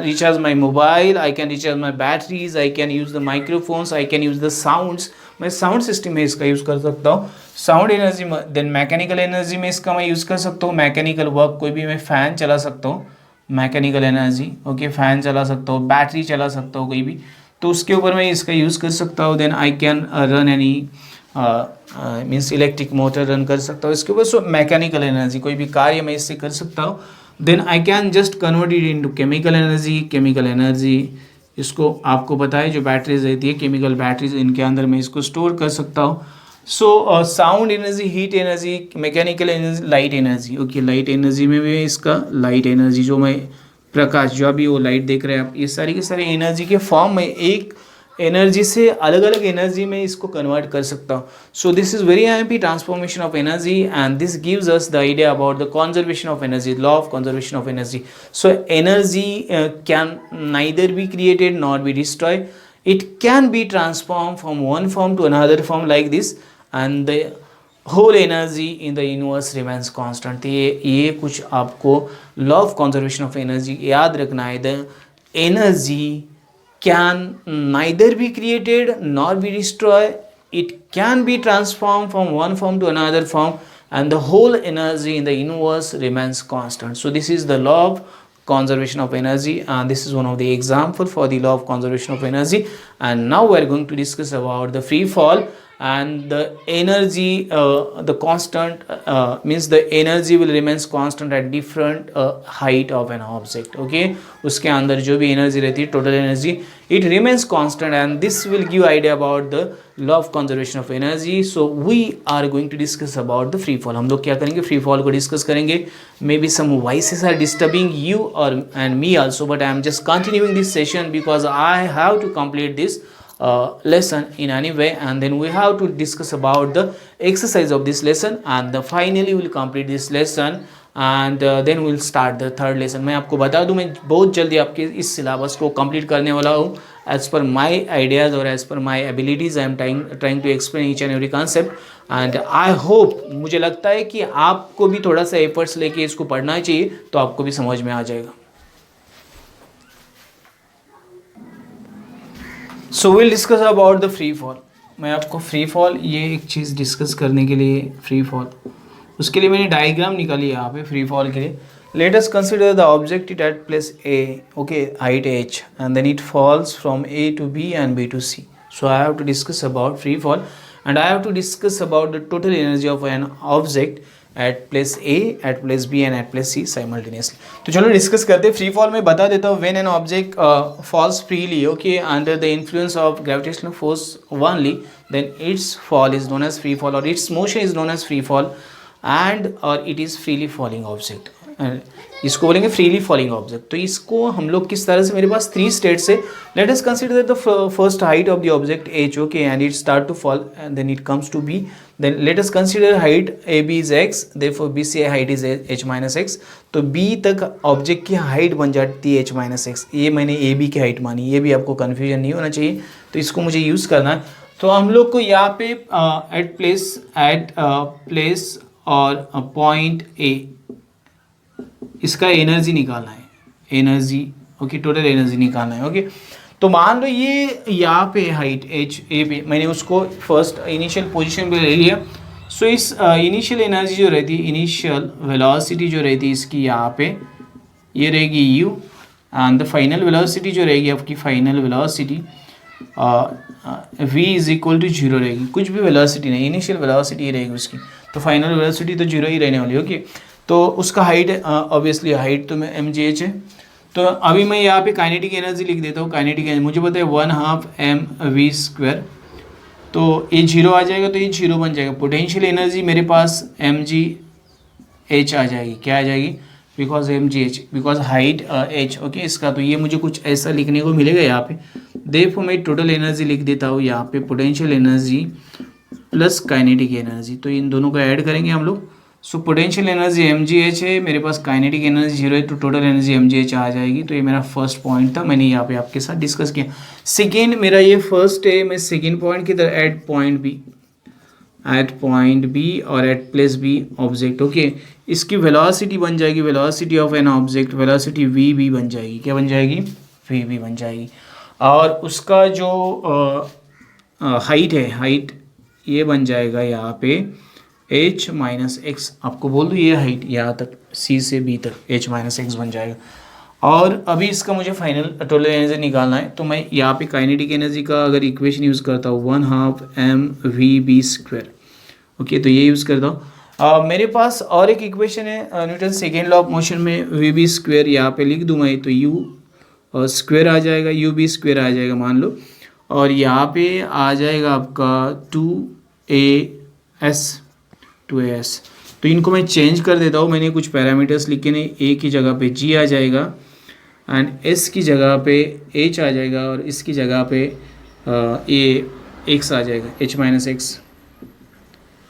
[SPEAKER 1] recharge my mobile, I can recharge my batteries, I can use the microphones, I can use the sounds. मैं sound system में इसका use कर सकता हूँ. Sound energy में. Then mechanical energy में इसका मैं यूज़ कर सकता हूँ. मैकेनिकल वर्क, कोई भी मैं फ़ैन चला सकता हूँ, मैकेनिकल एनर्जी. ओके, फ़ैन चला सकता हूँ, बैटरी चला सकता हूँ कोई भी, तो उसके ऊपर मैं इसका यूज़ कर सकता हूँ. Then I can run any means electric motor run कर सकता हूँ इसके ऊपर. सो मैकेनिकल एनर्जी, कोई भी कार्य मैं इससे कर सकता हूँ. Then I can just convert it into chemical energy. इसको आपको पता है जो बैटरीज रहती है, केमिकल बैटरीज, इनके अंदर मैं इसको स्टोर कर सकता हूँ. So sound energy, heat energy, mechanical energy, light energy. Okay, light energy में भी इसका लाइट एनर्जी, जो मैं प्रकाश, जो अभी वो लाइट देख रहे हैं आप, ये सारी की सारी एनर्जी के फॉर्म में एक एनर्जी से अलग अलग एनर्जी में इसको कन्वर्ट कर सकता हूँ. So this is very happy transformation of energy, and this gives us the idea about the conservation of energy, law of conservation of energy. So energy can neither be created not be destroy. It can be transform from one form to another form like this, and the whole energy in the universe remains constant. ये कुछ आपको law of conservation of energy याद रखना है. The energy can neither be created nor be destroy. It can be transform from one form to another form, and the whole energy in the universe remains constant. So this is the law of conservation of energy, and this is one of the example for the law of conservation of energy. And now we are going to discuss about the free fall, and the energy the constant means the energy will remains constant at different height of an object. Okay, उसके अंदर जो भी energy रहती है, total energy, it remains constant, and this will give idea about the law of conservation of energy. So we are going to discuss about the free fall. हम लोग क्या करेंगे, फ्री फॉल को डिस्कस करेंगे. Maybe some voices are disturbing you or and me also, but I am just continuing this session because I have to complete this lesson in any way, and then we have to discuss about the exercise of this lesson, and finally we will complete this lesson, and then we will start the third lesson. मैं आपको बता दूं, मैं बहुत जल्दी आपके इस syllabus को कंप्लीट करने वाला हूँ. एज पर माई आइडियाज़ और as per my abilities I am trying to explain each and every concept, and I hope, मुझे लगता है कि आपको भी थोड़ा सा एफर्ट्स लेके इसको पढ़ना चाहिए, तो आपको भी समझ में आ जाएगा. सो will discuss about the free fall. मैं आपको फ्री फॉल, ये एक चीज़ डिस्कस करने के लिए, फ्री फॉल, उसके लिए मैंने डायग्राम निकाली है यहाँ पे फ्री फॉल के लिए. Let us consider the object at place A, okay, height h, and then it falls from a to b and b to c. So I have to discuss about free fall, and I have to discuss about the total energy of an object at place A, at place B and at place C simultaneously. तो चलो discuss करते हैं. Free fall में बता देता हूँ. When an object falls freely, okay, under the influence of gravitational force only, then its fall is known as free fall, और its motion is known as free fall, and और it is freely falling object. इसको बोलेंगे freely falling object. तो इसको हम लोग किस तरह से, मेरे पास 3 स्टेट्स है. Let us consider the first height of the object h, okay, and it start to fall, and then it comes to b. Then let us consider height ab is x, therefore bc height is h minus x. तो b तक object की height बन जाती है h minus x. ये मैंने ab की height मानी, ये भी आपको कन्फ्यूजन नहीं होना चाहिए, तो इसको मुझे यूज़ करना है. तो हम लोग को यहाँ पे एट प्लेस और पॉइंट ए इसका एनर्जी निकालना है. एनर्जी ओके, टोटल एनर्जी निकालना है। ओके, तो मान लो ये यहाँ पे हाइट एच ए पे मैंने उसको फर्स्ट इनिशियल पोजीशन पे ले लिया। सो इस इनिशियल एनर्जी जो रहती है, इनिशियल वेलोसिटी जो रहती है इसकी यहाँ पे ये रहेगी u, and the final velocity जो रहेगी आपकी final velocity v is equal to zero रहेगी। कुछ भी वेलोसिटी नहीं, इनिशियल वेलोसिटी ही रहेगी उसकी, तो फाइनल वेलोसिटी तो जीरो ही रहने वाली। ओके, तो उसका हाइट ऑब्वियसली हाइट तो मैं mgh है। तो अभी मैं यहाँ पे काइनेटिक एनर्जी लिख देता हूँ। काइनेटिक एनर्जी मुझे पता है 1/2 mv², तो ये जीरो आ जाएगा, तो ये जीरो बन जाएगा। पोटेंशियल एनर्जी मेरे पास mgh आ जाएगी। क्या आ जाएगी? Because mgh, because height h। Okay, इसका तो ये मुझे कुछ ऐसा लिखने को मिलेगा यहाँ पे। देखो मैं टोटल एनर्जी लिख देता हूँ यहाँ पे, potential energy plus kinetic energy, तो इन दोनों को ऐड करेंगे हम लोग। सो पोटेंशियल एनर्जी mgh है, मेरे पास काइनेटिक एनर्जी जीरो है, तो टोटल एनर्जी mgh आ जाएगी। तो ये मेरा फर्स्ट पॉइंट था, मैंने यहाँ पे आपके साथ डिस्कस किया। सेकेंड मेरा ये फर्स्ट है, मैं सेकेंड पॉइंट की तरह एट पॉइंट बी और at place B object. Okay, इसकी वेलोसिटी बन जाएगी, velocity of an object, velocity V B बन जाएगी। क्या बन जाएगी? वी बी बन जाएगी। और उसका जो हाइट है, हाइट ये बन जाएगा यहाँ पे h माइनस एक्स। आपको बोल दूँ ये हाइट यहाँ तक c से b तक h माइनस एक्स बन जाएगा। और अभी इसका मुझे फाइनल टोटल एनर्जी निकालना है, तो मैं यहाँ पे काइनेटिक एनर्जी का अगर इक्वेशन यूज़ करता हूँ 1/2 mv²। ओके, तो ये यूज़ करता हूँ। मेरे पास और एक इक्वेशन है Newton second law of motion में, v²। यहाँ पे लिख दूँ मैं, तो u स्क्वेयर आ जाएगा, u_b² आ जाएगा मान लो, और यहाँ पे आ जाएगा आपका 2as। तो इनको मैं चेंज कर देता हूँ, मैंने कुछ पैरामीटर्स लिखे नहीं। a की जगह पे g आ जाएगा, एंड s की जगह पे h आ जाएगा, और इसकी जगह पे x आ जाएगा, h माइनस एक्स,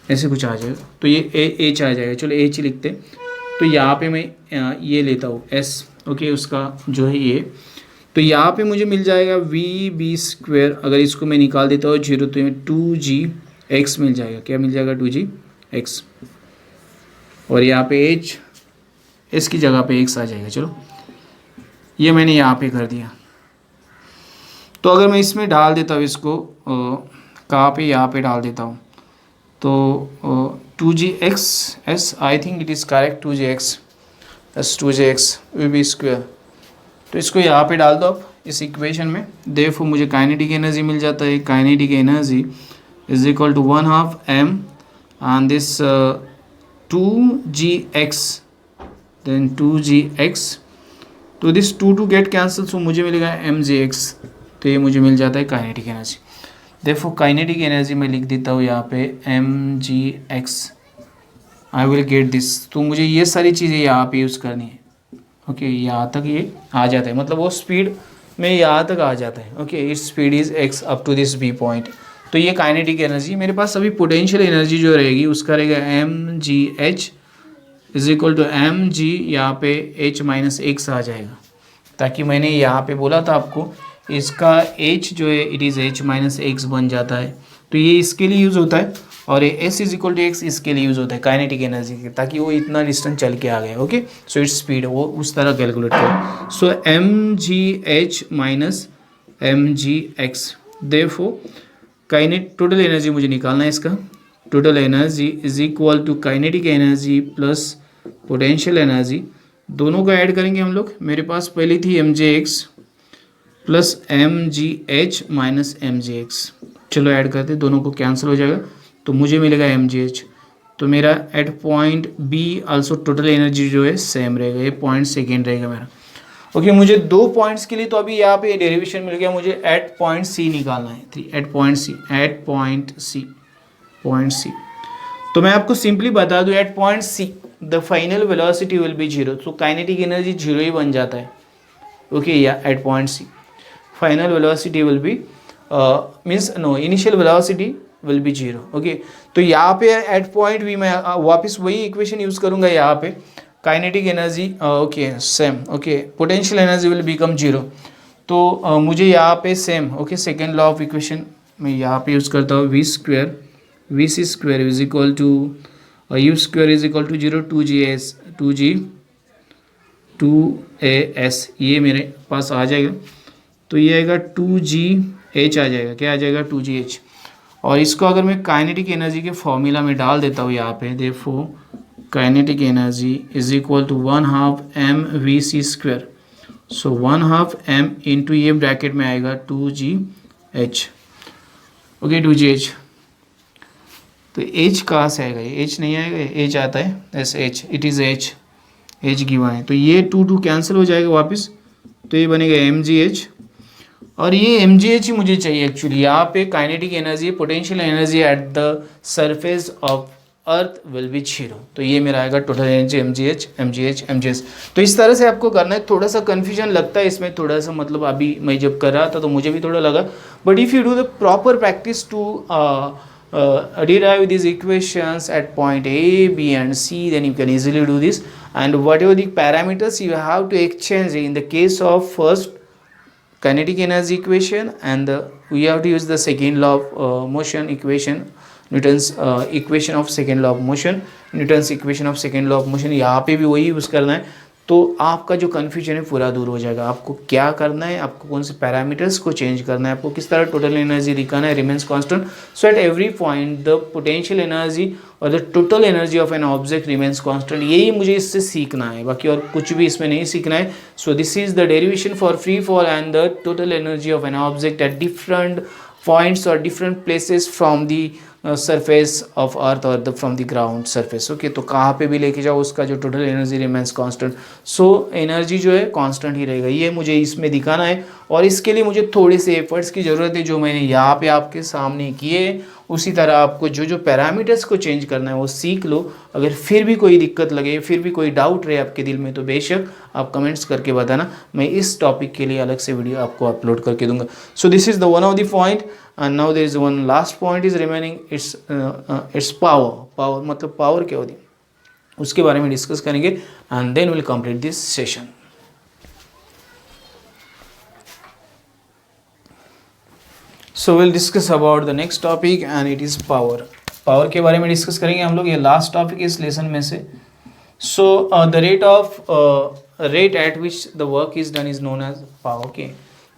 [SPEAKER 1] ऐसे कुछ आ जाएगा। तो ये h आ जाएगा, चलो h ही लिखते। तो यहाँ पे मैं ये लेता हूँ s। ओके, उसका जो है ये, तो यहाँ पे मुझे मिल जाएगा v_b²। अगर इसको मैं निकाल देता हूँ जीरो, तो ये 2gx मिल जाएगा। क्या मिल जाएगा? 2gx। और यहाँ पे h, s की जगह पे x आ जाएगा। चलो, ये मैंने यहाँ पे कर दिया। तो अगर मैं इसमें डाल देता हूँ इसको, कहाँ पे? यहाँ पे डाल देता हूँ, तो 2gx s, I think it is correct, 2gx s 2gx v_b²। तो इसको यहाँ पे डाल दो आप इस इक्वेशन में। देखो मुझे काइनेटिक एनर्जी मिल जाता है। Kinetic energy is equal to 1/2 m and this 2gx, then 2gx, तो दिस 2 गेट कैंसिल, सो मुझे मिलेगा mgx। तो ये मुझे मिल जाता है काइनेटिक एनर्जी। देखो काइनेटिक एनर्जी मैं लिख देता हूँ यहाँ पे mgx, I will get this. तो मुझे ये सारी चीज़ें यहाँ पे यूज़ करनी है। ओके, यहाँ तक ये आ जाता है, मतलब वो स्पीड में यहाँ तक आ जाता है। Okay, its speed is x up to this b point. तो ये काइनेटिक एनर्जी। मेरे पास अभी पोटेंशियल एनर्जी जो रहेगी उसका रहेगा mgh is equal to mg, यहाँ पे h माइनस एक्स आ जाएगा। ताकि मैंने यहाँ पे बोला था आपको, इसका h जो है it is h minus x बन जाता है। तो ये इसके लिए यूज़ होता है, और ये s is equal to x इसके लिए यूज़ होता है काइनेटिक एनर्जी के, ताकि वो इतना डिस्टेंस चल के आ गया। ओके, सो इट्स स्पीड वो उस तरह कैलकुलेट करो। So mgh minus mgx, therefore kinetic total energy मुझे निकालना है इसका। Total energy is equal to kinetic energy plus potential energy, दोनों को ऐड करेंगे हम लोग। मेरे पास पहली थी mgx plus mgh minus mgx, चलो ऐड करते, दोनों को कैंसिल हो जाएगा, तो मुझे मिलेगा mgh। तो मेरा at point B also total energy जो है सेम रहेगा, ये पॉइंट सेकेंड रहेगा मेरा। ओके, मुझे 2 पॉइंट्स के लिए तो अभी यहाँ पे डेरिवेशन मिल गया। मुझे एट पॉइंट सी निकालना है, एट पॉइंट सी। तो मैं आपको सिंपली बता दूं, at point C the final velocity will be zero. तो काइनेटिक एनर्जी जीरो ही बन जाता है। ओके, या at point C final velocity will be means no, initial velocity will be zero. Okay, तो यहाँ पे एट पॉइंट बी मैं वापस वही इक्वेशन यूज़ करूँगा यहाँ पे। Kinetic energy okay same, okay potential energy will become zero. तो मुझे यहाँ पे same, okay second law of equation मैं यहाँ पे यूज़ करता हूँ, v² is equal to u² is equal to 0, 2g 2AS ये मेरे पास आ जाएगा। तो ये आएगा 2GH आ जाएगा। क्या आ जाएगा? 2GH। और इसको अगर मैं काइनेटिक एनर्जी के फॉर्मूला में डाल देता हूँ यहाँ पे, therefore kinetic energy is equal to 1/2 mvc²। So 1/2 m into ये ब्रैकेट में आएगा 2GH। Okay 2GH। तो H कहाँ से आएगा? ये H नहीं आएगा, H आता है SH, it is H given है। तो ये 2 कैंसिल हो जाएगा वापस, तो ये बनेगा mgh। और ये mgh ही मुझे चाहिए एक्चुअली। यहाँ पे kinetic energy, potential energy at the surface of earth will be 0। तो ये मेरा आएगा टोटल एनर्जी mgh। तो इस तरह से आपको करना है। थोड़ा सा कन्फ्यूजन लगता है इसमें, थोड़ा सा मतलब अभी मैं जब कर रहा था तो मुझे भी थोड़ा लगा, but if you do the proper practice to derive these equations at point A, B and C, then you can easily do this. And whatever the parameters you have to exchange in the case of first kinetic energy equation, and we have to use the second law of motion equation, Newton's equation of second law of motion, Newton's equation of second law of motion। यहाँ पे भी वही use करना है। तो आपका जो confusion है पूरा दूर हो जाएगा। आपको क्या करना है, आपको कौन से पैरामीटर्स को चेंज करना है, आपको किस तरह टोटल एनर्जी दिखाना है, remains constant. So at every point the potential energy और the total energy of an object remains constant. यही मुझे इससे सीखना है, बाकी और कुछ भी इसमें नहीं सीखना है। So this is the derivation for free fall and the total energy of an object at different points और different places from the surface of earth और from the ground surface. Okay, तो कहाँ पे भी लेके जाओ उसका जो total energy remains constant. So energy जो है कांस्टेंट ही रहेगा, ये मुझे इसमें दिखाना है। और इसके लिए मुझे थोड़े से एफर्ट्स की ज़रूरत है जो मैंने यहाँ पे आपके सामने किए। उसी तरह आपको जो जो पैरामीटर्स को चेंज करना है वो सीख लो। अगर फिर भी कोई दिक्कत लगे, फिर भी कोई डाउट रहे आपके दिल में, तो बेशक आप कमेंट्स करके बताना। मैं इस टॉपिक के लिए अलग से वीडियो आपको अपलोड करके दूंगा। So this is the one of the point and now there is one last point is remaining, it's power मतलब पावर क्या होती है उसके बारे में डिस्कस करेंगे and then will complete this session. So will discuss about the next topic and it is power. Power के बारे में डिस्कस करेंगे हम लोग, ये लास्ट टॉपिक इस लेसन में से। So the rate at which the work is done is known as power। Okay,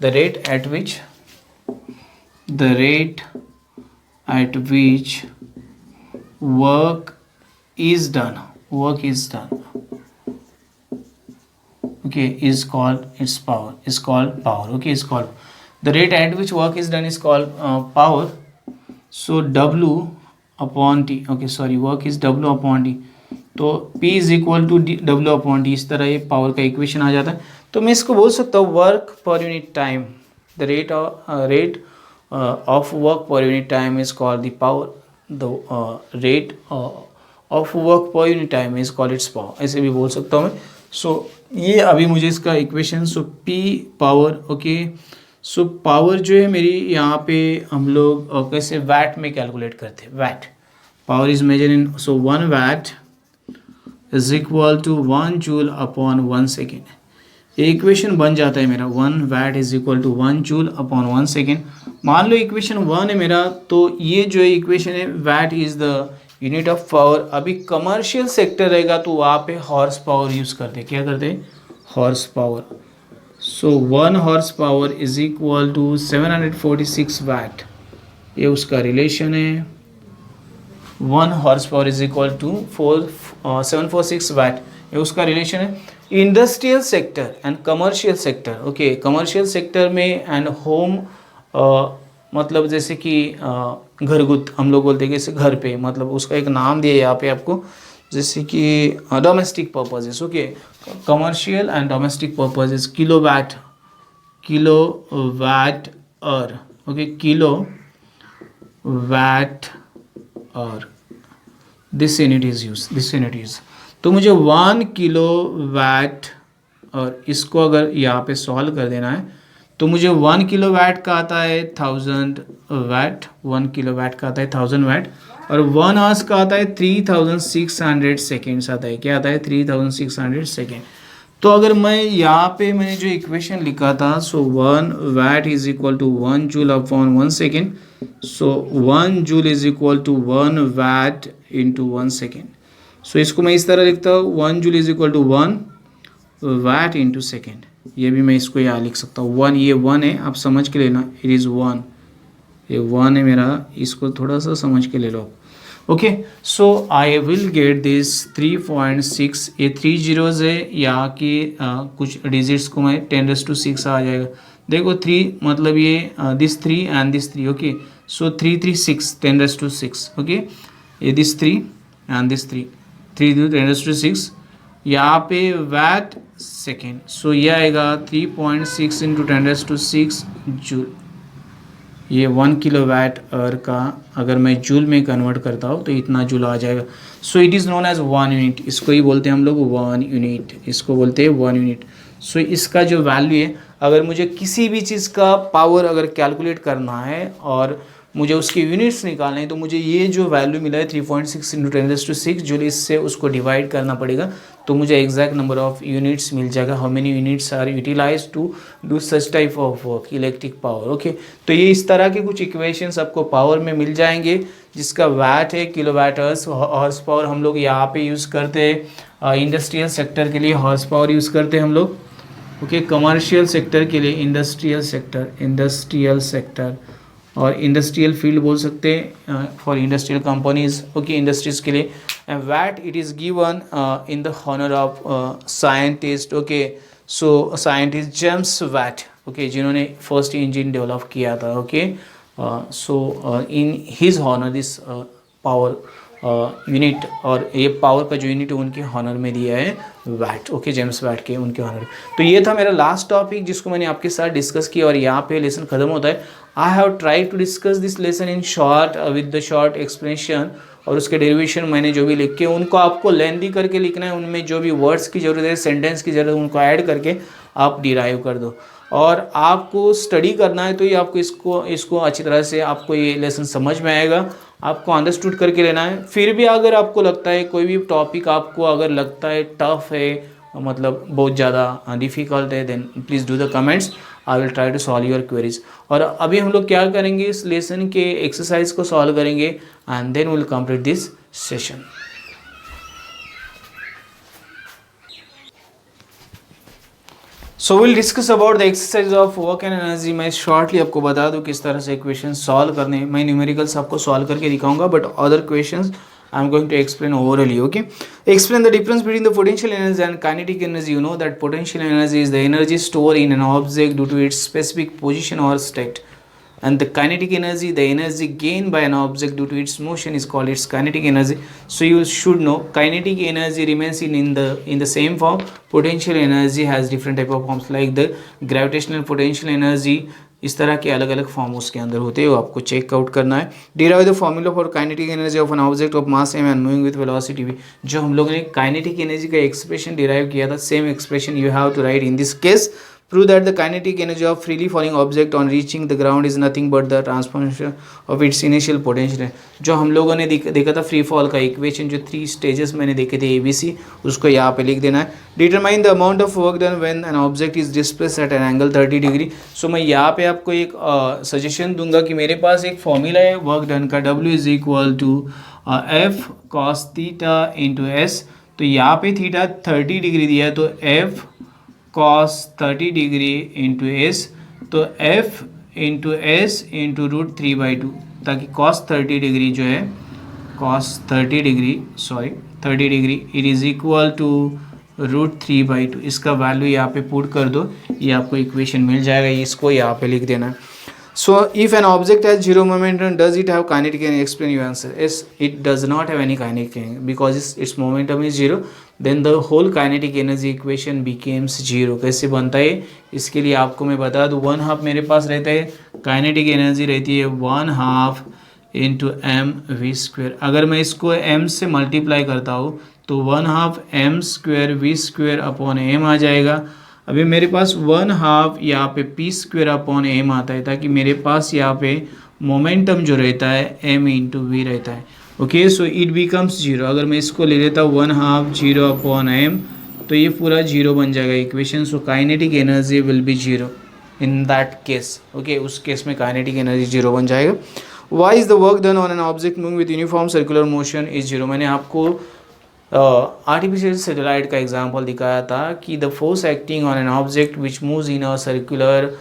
[SPEAKER 1] the rate at which work is done okay is called power। Okay, is called the rate at which work is done is called power। So W upon T, okay sorry, work is W upon T, तो P is equal to W upon D. इस तरह ये power का equation आ जाता है। तो मैं इसको बोल सकता हूँ work per unit time, the rate of work per unit time is called the power. The rate of work per unit time is called its power, ऐसे भी बोल सकता हूँ मैं। सो ये अभी मुझे इसका इक्वेशन, सो P power, okay so power जो है मेरी यहाँ पे हम लोग कैसे वैट में कैलकुलेट करते हैं। Watt power is measure in, so 1 watt is equal to 1 joule upon 1 second। ये इक्वेशन बन जाता है मेरा 1 watt is equal to 1 joule upon 1 second। मान लो इक्वेशन 1 है मेरा, तो ये जो इक्वेशन है watt is the unit of power। अभी कमर्शियल सेक्टर रहेगा तो वहाँ पे हॉर्स पावर यूज़ करते हैं। क्या करते हैं? Horse power. So 1 horse power is equal to 746 watt, ये उसका रिलेशन है। 1 horse power is equal to 746 watt, ये उसका रिलेशन है। Industrial sector and commercial sector, okay commercial sector में एंड होम मतलब जैसे कि घरगुत हम लोग बोलते हैं, जैसे घर पे, मतलब उसका एक नाम दिया यहाँ पे आपको, जैसे कि domestic purposes. Okay, commercial and domestic purposes, kilo watt hour, okay kilo watt hour, this unit is use, this unit is. तो मुझे 1 किलो वाट, और इसको अगर यहाँ पे सॉल्व कर देना है तो मुझे 1 किलो वाट का आता है 1000 वाट, 1 किलो वाट का आता है 1000 वाट, और 1 आवर्स का आता है 3600 सेकेंड्स आता है। क्या आता है? 3600 सेकेंड। तो अगर मैं यहाँ पे मैंने जो इक्वेशन लिखा था, so 1 watt is equal to 1 joule upon 1 second, so 1 joule is equal to 1 watt into 1 second. So इसको मैं इस तरह लिखता हूँ, 1 joule is equal to 1 watt into second, ये भी मैं इसको यहाँ लिख सकता हूँ। 1, ये 1 है, आप समझ के लेना, इट इज़ 1, ये 1 है मेरा, इसको थोड़ा सा समझ के ले लो आप। Okay, so I will get this 3.6, ये 3 जीरोज है, यहाँ की कुछ डिजिट्स को मैं 10⁶ आ जाएगा। देखो 3 मतलब ये this 3 and this 3, okay, so 3 3 6 10⁶, okay, ये दिस 3 एंड दिस 3 3 10⁶, यहाँ पे वैट सेकेंड, सो ये आएगा 3.6 इंटू 10⁶ जूल। ये 1 किलो वैट आवर का अगर मैं जूल में कन्वर्ट करता हूँ तो इतना जूल आ जाएगा। So it is known as 1 unit, इसको ही बोलते हैं हम लोग 1 यूनिट, इसको बोलते हैं 1 यूनिट। सो इसका जो वैल्यू है, अगर मुझे किसी भी चीज़ का पावर अगर कैलकुलेट करना है और मुझे उसके यूनिट्स निकालने हैं, तो मुझे ये जो वैल्यू मिला है 3.6 इंटू 10⁶ जूल, इससे उसको डिवाइड करना पड़ेगा, तो मुझे एग्जैक्ट नंबर ऑफ यूनिट्स मिल जाएगा, how many units are utilize to do such type of work, electric power. Okay, तो ये इस तरह के कुछ इक्वेशंस आपको पावर में मिल जाएंगे, जिसका वैट है किलो वैट हॉर्स पावर हम लोग यहाँ पे यूज़ करते हैं। इंडस्ट्रियल सेक्टर के लिए हॉर्स पावर यूज़ करते हैं हम लोग। ओके, कमर्शियल सेक्टर के लिए इंडस्ट्रियल सेक्टर और इंडस्ट्रियल फील्ड बोल सकते हैं for industrial companies. Okay, industries के लिए watt it is given in the honour of scientist. Okay, so scientist James Watt, okay, जिन्होंने फर्स्ट इंजन डेवलप किया था। Okay, so in his honour this power unit, और ये power का जो unit है उनके हॉनर में दिया है वैट। ओके, जेम्स वैट के उनके हॉनर। तो ये था मेरा लास्ट टॉपिक जिसको मैंने आपके साथ डिस्कस किया, और यहाँ पे लेसन खत्म होता है। I have try to discuss this lesson in short with the short explanation, और उसके डेरिवेशन मैंने जो भी लिखे उनको आपको लेंथी करके लिखना है, उनमें जो भी वर्ड्स की ज़रूरत है, सेंटेंस की ज़रूरत है, उनको ऐड करके आप डिराइव कर दो। और आपको स्टडी करना है तो ये आपको इसको अच्छी तरह से आपको ये लेसन समझ में आएगा, आपको अंडरस्टूड करके लेना है। फिर भी अगर आपको लगता है कोई भी टॉपिक आपको अगर लगता है टफ है, मतलब बहुत ज़्यादा डिफ़िकल्ट है, then please do the comments, I will try to solve your queries. और अभी हम लोग क्या करेंगे, इस लेसन के एक्सरसाइज को सॉल्व करेंगे and then will complete this session. So will discuss about the exercise of work and energy. मैं शॉर्टली आपको बता दूं किस तरह से क्वेश्चन सॉल्व करने हैं। मैं न्यूमेरिकल्स आपको सॉल्व करके दिखाऊंगा, but other questions I am going to explain orally. Okay, explain the difference between the potential energy and kinetic energy. You know that potential energy is the energy stored in an object due to its specific position or state, and the kinetic energy, the energy gained by an object due to its motion, is called its kinetic energy. So you should know kinetic energy remains in the same form. Potential energy has different type of forms, like the gravitational potential energy. इस तरह के अलग अलग form उसके अंदर होते हैं, वो आपको चेक आउट करना है। Derive the formula for kinetic energy of an object of mass m and moving with velocity v। जो हम लोगों ने काइनेटिक एनर्जी का एक्सप्रेशन डिराइव किया था, same expression you have to write in this case. Prove that the kinetic energy of freely falling object on reaching the ground is nothing but the transformation of its initial potential। जो हम लोगों ने देखा था free fall का equation, जो 3 stages मैंने देखे थे ABC, उसको यहाँ पे लिख देना है। Determine the amount of work done when an object is displaced at an angle 30 degree. So मैं यहाँ पे आपको एक सजेशन दूंगा कि मेरे पास एक फॉर्मूला है वर्क डन का, W is equal to F cos theta into S। तो यहाँ पे थीटा 30 डिग्री दिया है, तो F cos 30 degree into S, तो F इंटू एस इंटू √3/2, ताकि cos 30 डिग्री जो है cos 30 degree it is equal to √3/2। इसका वैल्यू यहाँ पे पुट कर दो, ये आपको इक्वेशन मिल जाएगा, इसको यहाँ पे लिख देना है। So if an object has zero momentum, does it have kinetic energy? Explain your answer. Yes, it does not have any kinetic energy because its momentum is zero. Then the whole kinetic energy equation becomes zero. कैसे बनता है, इसके लिए आपको मैं बता दूँ, 1/2 मेरे पास रहता है, काइनेटिक एनर्जी रहती है 1/2 इंटू mv²। अगर मैं इसको m से मल्टीप्लाई करता हूँ तो 1/2 m²v² अपॉन m आ जाएगा। अभी मेरे पास 1/2 यहाँ पे p² अपॉन m आता है, ताकि मेरे पास यहाँ पे मोमेंटम जो रहता है m इंटू वी रहता है। Okay, so it becomes 0। अगर मैं इसको ले लेता हूँ 1/2 0 अपॉन m, तो ये पूरा 0 बन जाएगा equation. So kinetic energy will be 0 in that case. Okay, उस केस में काइनेटिक एनर्जी 0 बन जाएगा। Why is the work done on an object moving with uniform circular motion is 0। मैंने आपको आर्टिफिशियल सैटेलाइट का एग्जांपल दिखाया था कि the force acting on an object which moves in a circular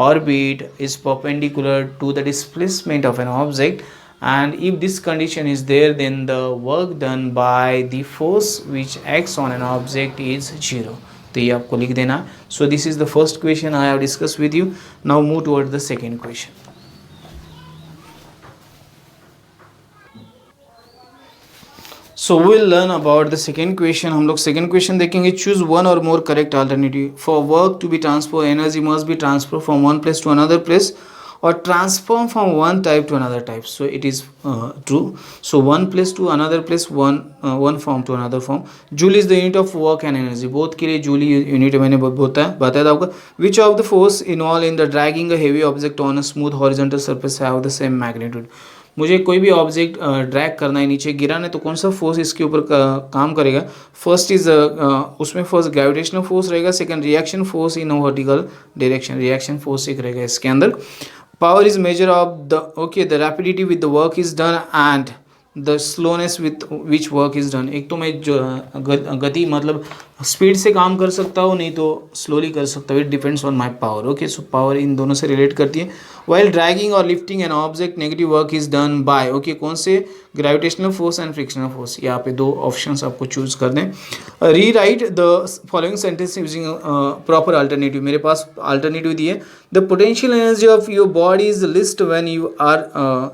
[SPEAKER 1] orbit is perpendicular to the displacement of an object, and if this condition is there, then the work done by the force which acts on an object is zero. तो ये आपको लिख देना. So this is the first question I have discussed with you. Now move towards the second question. So we will learn about the second question. हम लोग second question देखेंगे. Choose one or more correct alternative. For work to be transferred, energy must be transferred from one place to another place, or transform from one type to another type. So it is true. So one place to another place, one form to another form. Joule is the unit of work and energy. Both के लिए joule unit मैंने बताया था आपको. Which of the force involved in the dragging a heavy object on a smooth horizontal surface have the same magnitude? मुझे कोई भी object drag करना है, नीचे गिराना है, तो कौन सा फोर्स इसके ऊपर काम करेगा? फर्स्ट इज उसमें फर्स्ट ग्रेविटेशनल फोर्स रहेगा, second reaction force in vertical direction, reaction force एक रहेगा इसके अंदर. Power is measure of the the rapidity with the work is done and the slowness with which work is done. एक तो मैं जो गति मतलब स्पीड से काम कर सकता हूँ, नहीं तो स्लोली कर सकता हूँ. It depends on my power. Okay, so power इन दोनों से रिलेट करती है. वाइल ड्रैगिंग और lifting an object negative work is done by, okay, कौन से? Gravitational force and frictional force. यहाँ पे दो ऑप्शंस आपको चूज कर दें. Rewrite the following sentence using proper alternative. मेरे पास अल्टरनेटिव दिए. The potential energy of your body is least when you are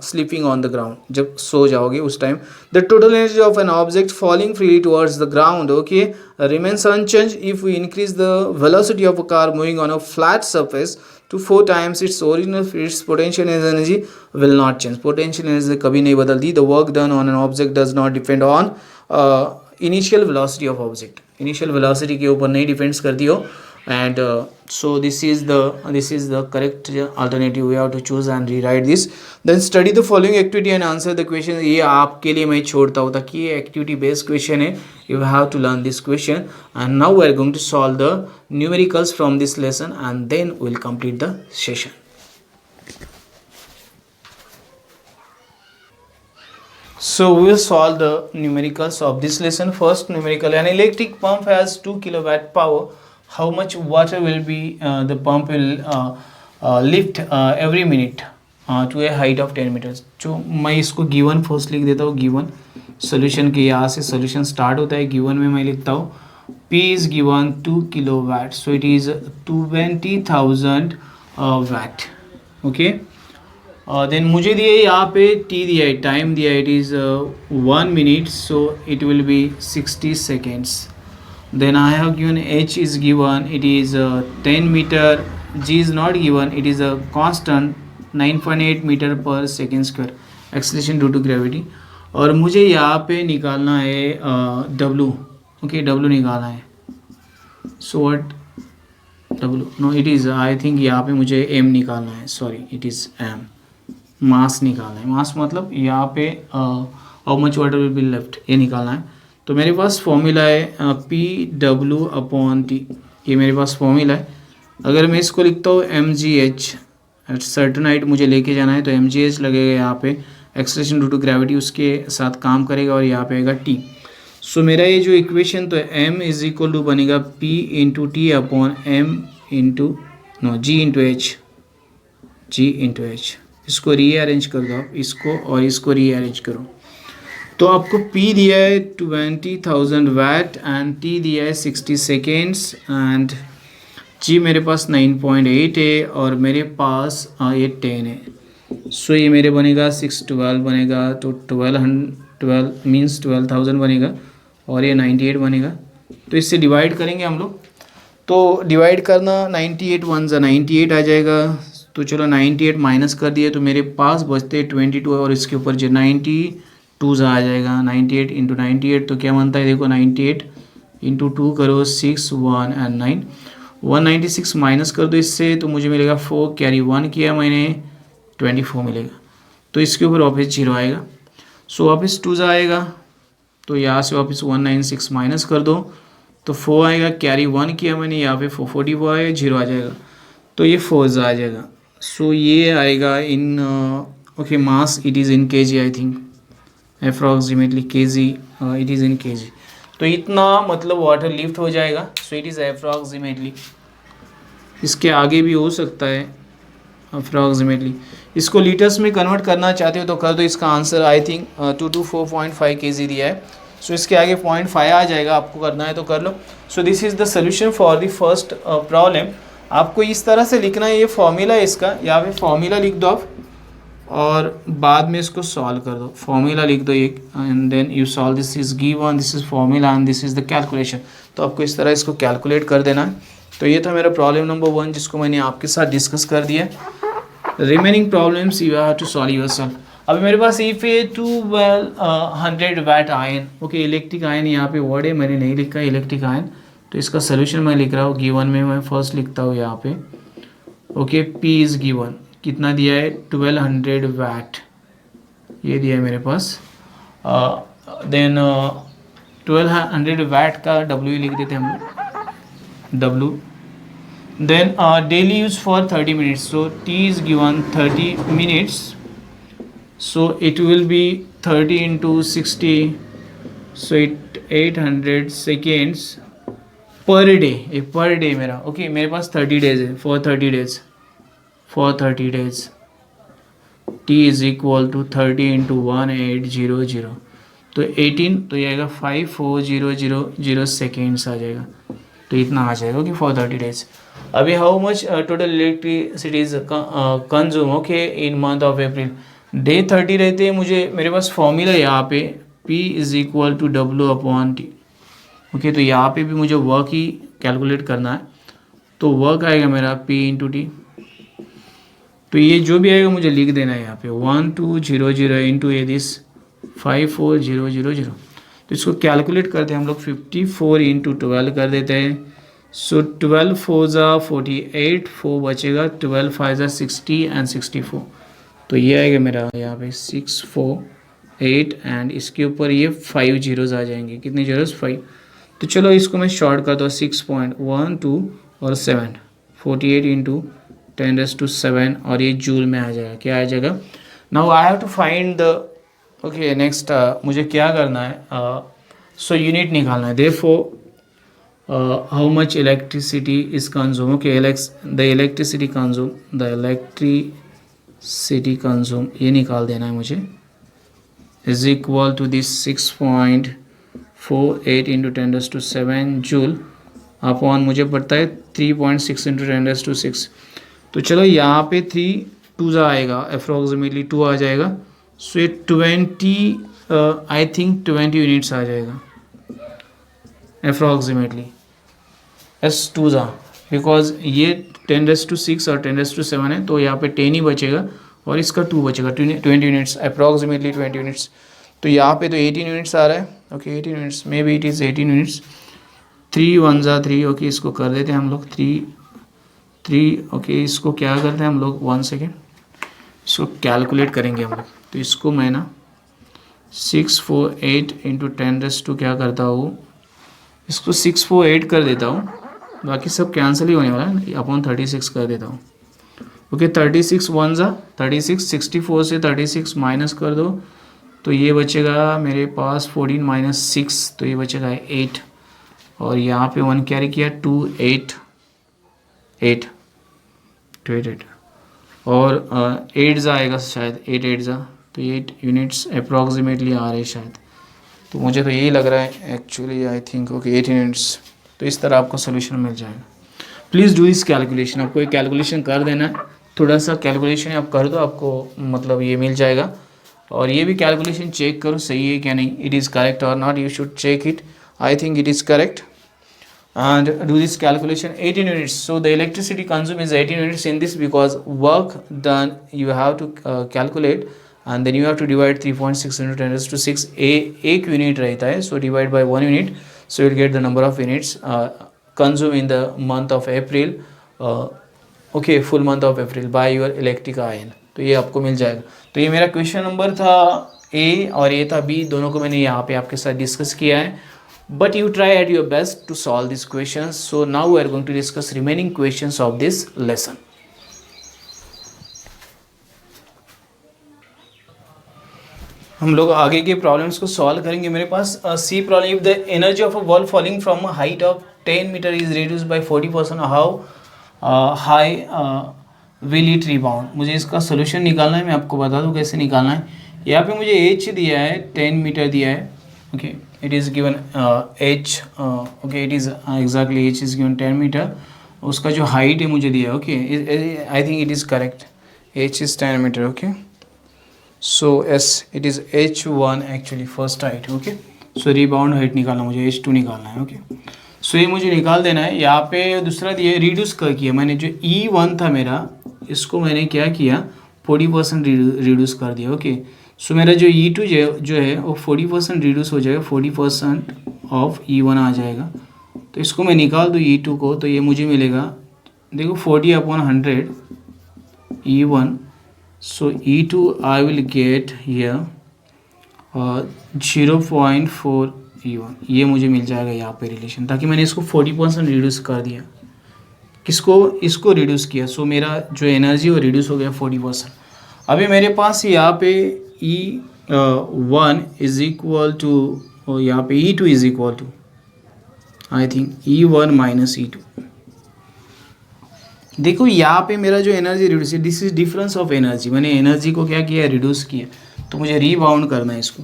[SPEAKER 1] sleeping on the ground. जब सो जाओगे उस time. The total energy of an object falling freely towards the ground, okay, remains unchanged if we increase the velocity of a car moving on a flat surface to 4 times its original speed. Its potential energy will not change. Potential energy कभी नहीं बदलती. The work done on an object does not depend on initial velocity of object. Initial velocity के ऊपर नहीं depends करती हो. And so this is the correct alternative. We have to choose and rewrite this. Then study the following activity and answer the question. ये आपके लिए मैं छोड़ता हूँ ताकि ये activity based question है. You have to learn this question. And now we are going to solve the numericals from this lesson, and then we will complete the session. So we will solve the numericals of this lesson. First numerical: an electric pump has 2 kilowatt power. How much water will be the pump will lift every minute to a height of 10 meters. जो मैं इसको given first लिख देता हूँ. Given solution के यहाँ से solution start होता है. गिवन में मैं लिखता हूँ P is given 2 kilowatt, so it is 20,000 watt. Okay. Then मुझे दिए यहाँ पे T दिया है, टाइम दिया है, it is 1 minute, so it will be 60 seconds. Then I have given H is given, it is 10 meter. G is not given, it is a constant 9.8 meter per second square. Acceleration due to gravity. और मुझे यहाँ पे निकालना है W. Okay, W निकालना है. So what W? No, it is I think यहाँ पे मुझे M निकालना है. Sorry, it is M. मास निकालना है. मास मतलब यहाँ पे how much water will be left ये निकालना है. तो मेरे पास फॉर्मूला है PW/T. ये मेरे पास फॉर्मूला है. अगर मैं इसको लिखता हूँ mgh, एट सर्टन हाइट मुझे लेके जाना है, तो mgh लगेगा यहाँ पे. एक्सेलरेशन ड्यू टू ग्रेविटी उसके साथ काम करेगा और यहाँ पे आएगा T. सो मेरा ये जो इक्वेशन तो m इज इक्वल टू बनेगा P into T upon M into G into H. इसको रीअरेंज कर दो आप, इसको और इसको रीअरेंज करो. तो आपको P दिया है 20,000 वाट एंड T दिया है 60 सेकेंड्स एंड G मेरे पास 9.8 है और मेरे पास ये 10 है. सो ये मेरे बनेगा 612 बनेगा, तो 12 मीन्स 12,000 बनेगा और ये 98 बनेगा. तो इससे डिवाइड करेंगे हम लोग. तो डिवाइड करना 98 1 ज़ा 98 आ जाएगा. तो चलो 98 माइनस कर दिए तो मेरे पास बचते 22 और इसके ऊपर जो 92 आ जाएगा. 98 इंटू 98 तो क्या बनता है देखो, 98 इंटू 2 करो 6 1 एंड 9, 196 माइनस कर दो इससे तो मुझे मिलेगा 4, कैरी 1 किया मैंने 24 मिलेगा. तो इसके ऊपर वापस 0 आएगा. सो वापस 2 आएगा तो यहाँ से वापस 196 माइनस कर दो तो 4 आएगा. कैरी 1 किया मैंने यहाँ पे 444 आएगा, 0 आ जाएगा तो ये 4 आ जाएगा. सो ये आएगा in okay mass it is in kg I think, approximately kg, it is in kg. तो इतना मतलब वाटर लिफ्ट हो जाएगा. सो इट इज़ अप्रॉक्सीमेटली, इसके आगे भी हो सकता है अप्रॉक्सीमेटली. इसको लीटर्स में कन्वर्ट करना चाहते हो तो कर दो. इसका आंसर आई थिंक 224.5 kg दिया है. सो इसके आगे 0.5 आ जाएगा, आपको करना है तो कर लो. So this is the solution for the first problem. आपको इस तरह से लिखना है, ये फॉर्मूला है इसका, यहाँ पे फॉर्मूला लिख दो आप और बाद में इसको सॉल्व कर दो. फॉर्मूला लिख दो एक and then you solve. This is given, this is formula and this is the calculation. तो आपको इस तरह इसको कैलकुलेट कर देना है. तो ये था मेरा प्रॉब्लम नंबर 1 जिसको मैंने आपके साथ डिस्कस कर दिया. Remaining problems you have to solve yourself. अभी मेरे पास if a 100 watt iron, okay electric iron यहाँ पे वर्ड है, मैंने नहीं लिखा इलेक्ट्रिक आयन. तो इसका सोल्यूशन मैं लिख रहा हूँ. गिवन में मैं फर्स्ट लिखता हूँ यहाँ पे. ओके पी इज़ गिवन, कितना दिया है 1200 वाट, ये दिया है मेरे पास. देन 1200 वाट का डब्ल्यू लिख देते हम W. Then daily use for 30 minutes. So T is given 30 minutes. So it will be 30 into 60. So 800 seconds per day. ये पर डे मेरा. ओके मेरे पास 30 डेज है. For 30 days t is equal to 30 into 1800. तो 18 तो ये आएगा 54000 seconds आ जाएगा. तो इतना आ जाएगा ओके फॉर 30 डेज. अभी how much total electricity is consume okay in month of April. Day 30 रहते हैं मुझे, मेरे पास फॉर्मूला यहाँ पे P is equal to W upon T. Okay तो यहाँ पे भी मुझे वर्क ही कैलकुलेट करना है. तो वर्क आएगा मेरा P इंटू टी. तो ये जो भी आएगा मुझे लिख देना है यहाँ पे 1200 इंटू ए दिस 54000. तो इसको कैलकुलेट करते हैं हम लोग. 54 इंटू 12 कर देते हैं. सो 12 4 ज़ा 48, 4 बचेगा, 12 5 ज़ा 60 एंड 64. तो ये आएगा मेरा यहाँ पे 648 एंड इसके ऊपर ये 5 जीरोज़ आ जाएंगे. कितने जीरोज़ 5. तो चलो इसको मैं शॉर्ट करता हूँ. 6.12 और 7 48 इंटू 10⁻⁷ और ये जूल में आ जाएगा. क्या आ जाएगा. Now I have to find the okay next मुझे क्या करना है. सो यूनिट निकालना है. Therefore how much electricity is consume. Okay the electricity consume ये निकाल देना है मुझे. Is equal to this 6.48 into 10⁻⁷ joule upon मुझे पड़ता है 3.6 इंटू 10⁻⁶. तो चलो यहाँ पे 3 2 आएगा, अप्रोक्सीमेटली 2 आ जाएगा. सो ये 20 आई थिंक 20 यूनिट्स आ जाएगा अप्रोक्सीमेटली S2 बिकॉज ये 10⁻⁶ और 10⁻⁷ है. तो यहाँ पे 10 ही बचेगा और इसका 2 बचेगा. 20 यूनिट्स अप्रोक्सीमेटली 20 यूनिट्स. तो यहाँ पे तो 18 यूनिट्स आ रहा है. Okay 18 units may be it is 18 units. 3 1 ज़ा 3. ओके इसको कर देते हैं हम लोग 3 ओके इसको क्या करते हैं हम लोग 1 सेकेंड इसको कैलकुलेट करेंगे हम लोग. तो इसको मैं ना 648 इंटू 10⁻² क्या करता हूँ, इसको 648 कर देता हूँ. बाकी सब कैंसिल ही होने वाला है. अपॉन 36 कर देता हूँ. ओके 36 1 ज़ा 36. 64 से 36 माइनस कर दो तो ये बचेगा मेरे पास 14 माइनस 6 तो ये बचेगा 8. और यहाँ पे 1 कैरी किया 2 8 और 8 ज़ा आएगा शायद 8 ज़ा. तो 8 यूनिट्स अप्रॉक्सीमेटली आ रहे शायद. तो मुझे तो यही लग रहा है actually I think. Okay 8 units. तो इस तरह आपको सोल्यूशन मिल जाएगा. Please do this calculation. आपको एक कैलकुलेशन कर देना है. थोड़ा सा कैलकुलेशन आप कर दो, आपको मतलब ये मिल जाएगा. और ये भी कैलकुलेशन चेक करो सही है क्या नहीं, इट इज़ करेक्ट और not. You should check it. I think it is correct. And do this calculation 18 units. So the electricity consumed is 18 units in this because work done you have to calculate and then you have to divide 3.6 into 10⁻⁶. एक unit रहता है. So divide by 1 unit. So you'll get the number of units consumed in the month of April. Okay full month of April by your electric iron. तो ये आपको मिल जाएगा. तो ये मेरा क्वेश्चन नंबर था A और ये था B. दोनों को मैंने यहाँ पे आपके साथ डिस्कस किया है. But you try at your best to solve these questions. So now we are going to discuss remaining questions of this lesson. हम लोग आगे के प्रॉब्लम्स को सॉल्व करेंगे। मेरे पास C problem, if the energy of a ball falling from a height of 10 meter is reduce by 40%, how high will it rebound. मुझे इसका सोल्यूशन निकालना है, मैं आपको बता दूं कैसे निकालना है। यहाँ पे मुझे एच दिया है, 10 मीटर दिया है, okay, it is given H, okay, it is exactly H is given 10 meter. उसका जो हाइट है मुझे दिया है, okay, I think it is correct, H is 10 meter, okay. So S, it is H1 actually first height, okay. So rebound height निकालना मुझे, H2 निकालना है, okay. So ये मुझे निकाल देना है। यहाँ पे दूसरा दिया रिड्यूस कर किया मैंने, जो E1 था मेरा, इसको मैंने क्या किया 40% रिड्यूस कर दिया, ओके। सो मेरा जो E2 जो है वो 40% रिड्यूस हो जाएगा, 40% ऑफ E1 आ जाएगा। तो इसको मैं निकाल दूँ E2 को, तो ये मुझे मिलेगा, देखो 40/100 E1. So E2 I will get here 0.4 E1, ये मुझे मिल जाएगा यहाँ पे रिलेशन, ताकि मैंने इसको 40% रिड्यूस कर दिया। किसको? इसको रिड्यूस किया। सो मेरा जो एनर्जी वो रिड्यूस हो गया 40%। अभी मेरे पास यहाँ पे E1 इज इक्वल टू, यहाँ पे E2 is equal to I think E1 minus E2। देखो यहाँ पे मेरा जो एनर्जी रिड्यूस है, this is difference of energy. मैंने एनर्जी को क्या किया, रिड्यूस किया, तो मुझे रीबाउंड करना है इसको।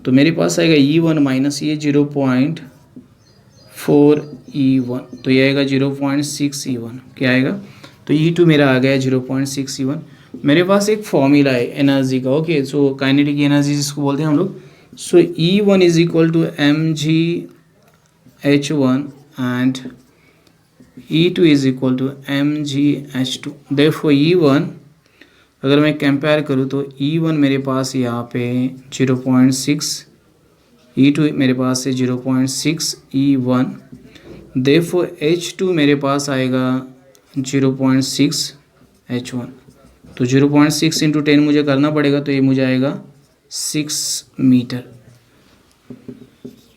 [SPEAKER 1] तो मेरे पास आएगा E1 माइनस ये 0.4 E1, तो ये आएगा 0.6 E1, क्या आएगा, तो E2 मेरा आ गया 0.6 E1। मेरे पास एक फॉर्मूला है एनर्जी का, ओके। सो काइनेटिक एनर्जी जिसको बोलते हैं हम लोग। So E1 is equal to mgh1 and E2 is equal to mgh2। therefore E1 अगर मैं कंपेयर करूँ तो E1 मेरे पास यहाँ पे 0.6, E2 मेरे पास है 0.6 E1, therefore H2 मेरे पास आएगा 0.6 H1। तो 0.6 इंटू 10 मुझे करना पड़ेगा, तो ये मुझे आएगा 6 मीटर।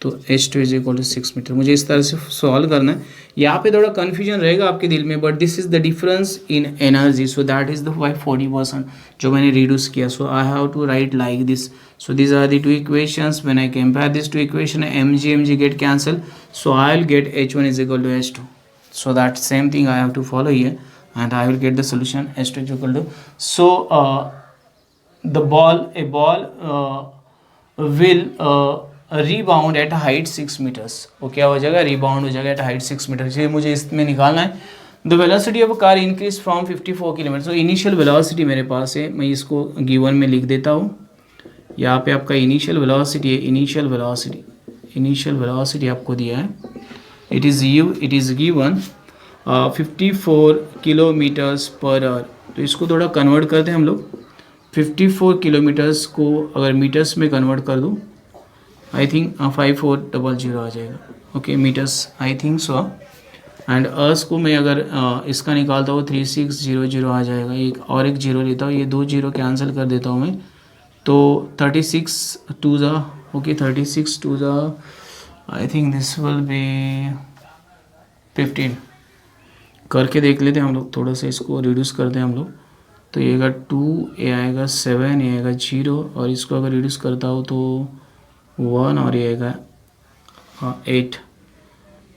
[SPEAKER 1] तो H2 is equal to 6 metre. मुझे इस तरह से सॉल्व करना है। यहाँ पे थोड़ा कन्फ्यूजन रहेगा आपके दिल में, but this is the difference in energy, so that is the 40% जो मैंने रिड्यूस किया। So I have to write like this. So these are the two equations. When I compare this two equation, mg get cancel, so I will get H1 is equal to H2. So that same thing I have to follow here, and I will get the solution H2 is equal to, so the ball, a ball will rebound at height 6 meters. वो क्या हो जाएगा, rebound हो जाएगा at height 6 meters। ये मुझे इसमें निकालना है। The velocity of a car increase from 54 kilometre. so initial velocity मेरे पास है, मैं इसको गिवन में लिख देता हूँ। यहाँ पे आपका इनिशियल वेलोसिटी है, इनिशियल वेलोसिटी आपको दिया है, it is given 54 kilometres per hour. तो इसको थोड़ा कन्वर्ट करते हैं हम लोग। 54 किलोमीटर्स को अगर मीटर्स में कन्वर्ट कर दूँ, आई थिंक 5400 आ जाएगा, okay, meters I think so. And hours को मैं अगर इसका निकालता हूँ 3600 आ जाएगा। एक जीरो लेता हूँ, ये 2 जीरो कैंसिल कर देता हूँ मैं, तो 36 टू ज़ा, ओके, 36 टू ज़ा, I think this will B 15। करके देख लेते हैं हम लोग, थोड़ा सा इसको रिड्यूस करते हैं हम लोग। तो ये आएगा 2, ये आएगा 7, ये आएगा 0, और इसको अगर रिड्यूस करता हो तो 1, और ये आएगा 8।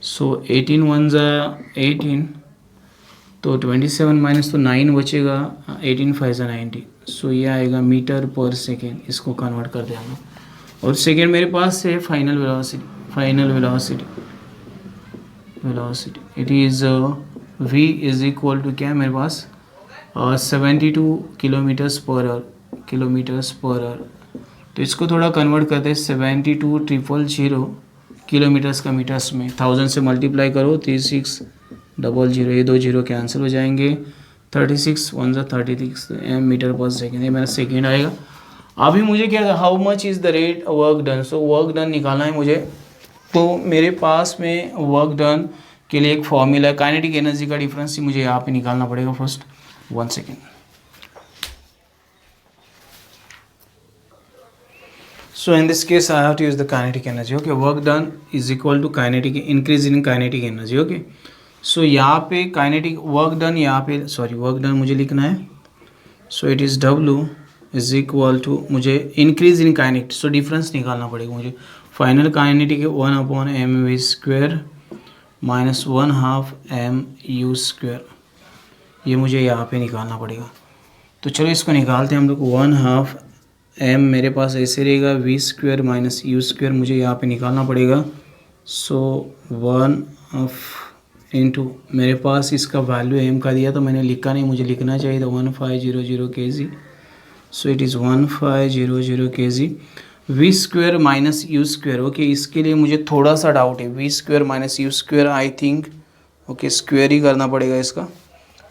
[SPEAKER 1] सो 18 1 ज़ा 18, तो 27 माइनस तो 9 बचेगा, 18 5 ज़ा 90। सो ये आएगा मीटर पर सेकेंड, इसको कन्वर्ट कर दें हम लोग। और सेकेंड मेरे पास है final velocity it is v is equal to क्या है मेरे पास 72 किलोमीटर्स पर आवर। तो इसको थोड़ा कन्वर्ट करते हैं, 72,000 किलोमीटर्स का मीटर्स में 1000 से मल्टीप्लाई करो, 3600, ये 2 जीरो कैंसिल हो जाएंगे, 36 1 ज़ा 36 मीटर पर सेकेंड, ये मेरा सेकेंड आएगा। अभी मुझे क्या, how much is the rate work done. So work done निकालना है मुझे। तो मेरे पास में वर्क डन के लिए एक फॉर्मूला है, काइनेटिक एनर्जी का डिफरेंस ही मुझे यहाँ पे निकालना पड़ेगा first. 1 second. So in this case I have to use the kinetic energy, okay. Work done is equal to kinetic increase in kinetic energy, okay. So यहाँ पे kinetic work done, यहाँ पे वर्क डन मुझे लिखना है। So it is W is equal to, मुझे increase in kinetic, so difference निकालना पड़ेगा मुझे। फाइनल काइनेटिक है 1/mv² माइनस 1/2 mu², ये मुझे यहाँ पे निकालना पड़ेगा। तो चलो इसको निकालते हैं हम लोग। 1/2 m मेरे पास ऐसे रहेगा, v² माइनस u² मुझे यहाँ पे निकालना पड़ेगा। सो 1 इंटू, मेरे पास इसका वैल्यू m का दिया तो मैंने लिखा नहीं, मुझे लिखना चाहिए था 1500 kg। So it is 1500 kg। v² minus u², okay, इसके लिए मुझे थोड़ा सा डाउट है। v² minus u², I think okay square ही करना पड़ेगा इसका।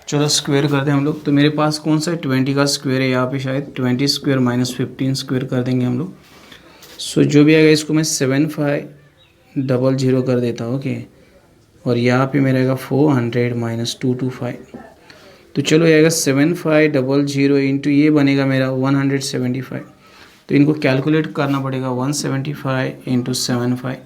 [SPEAKER 1] चलो स्क्वायर करते हैं हम लोग। तो मेरे पास कौन सा 20 का स्क्वायर है यहाँ पे, शायद 20² माइनस 15² कर देंगे हम लोग। सो जो भी आएगा इसको मैं 7500 कर देता हूँ, ओके। और यहाँ पे मेरा आएगा 400 माइनस 225। तो चलो ये आएगा 7500 इंटू ये बनेगा मेरा 175। तो इनको कैलकुलेट करना पड़ेगा। 175 इंटू 75,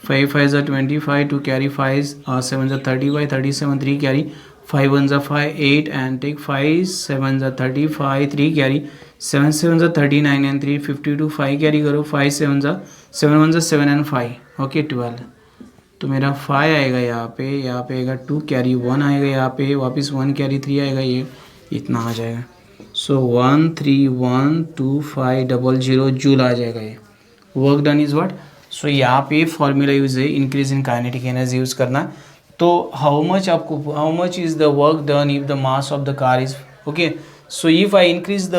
[SPEAKER 1] 5 5 ज़ा 25, 2 कैरी 5, 7 ज़ा 35, 37, 3 कैरी, 5 1 ज़ा 5, 8 and take 5 7 ज़ा 35, 3 कैरी, 7 7 ज़ा 39 and 3 52, 5 कैरी करो, 5 7 ज़ा 7 1 ज़ा 7 and 5, ओके 12। तो मेरा 5 आएगा यहाँ पे आएगा 2 कैरी, 1 आएगा यहाँ पे, वापस 1 कैरी 3 आएगा, ये इतना आ जाएगा। सो 131250 जूल आ जाएगा ये। Work done is what. So यहाँ पे फॉर्मूला यूज़ है increase in kinetic energy use करना। तो how much is the work done if the mass of the car is, okay. So if I increase the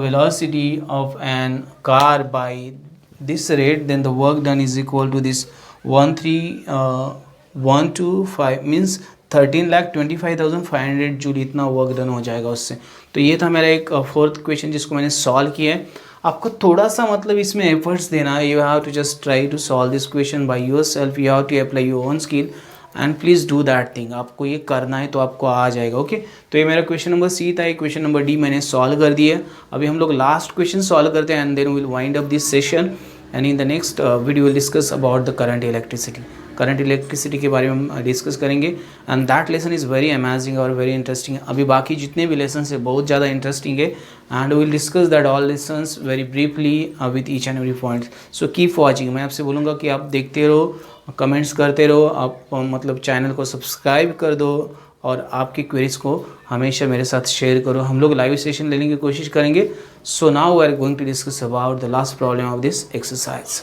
[SPEAKER 1] velocity of an car by this rate, then the work done is equal to this 13125 means 13,25,500 joule, इतना work done हो जाएगा उससे। तो ये था मेरा एक fourth question जिसको मैंने सॉल्व किया है। आपको थोड़ा सा मतलब इसमें एफर्ट्स देना है। You have to just try to solve this question by yourself, you have to apply your own skill and please do that thing. आपको ये करना है तो आपको आ जाएगा, ओके। तो ये मेरा क्वेश्चन नंबर सी था। ये क्वेश्चन नंबर डी मैंने सॉल्व कर दिया। अभी हम लोग लास्ट क्वेश्चन सॉल्व करते हैं and then will wind up this session and in the next video will discuss about the current electricity के बारे में हम डिस्कस करेंगे and that lesson is very amazing और वेरी इंटरेस्टिंग। अभी बाकी जितने भी लेसन है बहुत ज़्यादा इंटरेस्टिंग है and will discuss that all lessons very briefly with each and every point. So keep watching. मैं आपसे बोलूँगा कि आप देखते रहो, कमेंट्स करते रहो, आप मतलब चैनल को सब्सक्राइब कर दो और आपकी क्वेरीज को हमेशा मेरे साथ शेयर करो। हम लोग लाइव सेशन लेने की कोशिश करेंगे। So now we are going to discuss about the last problem of this exercise.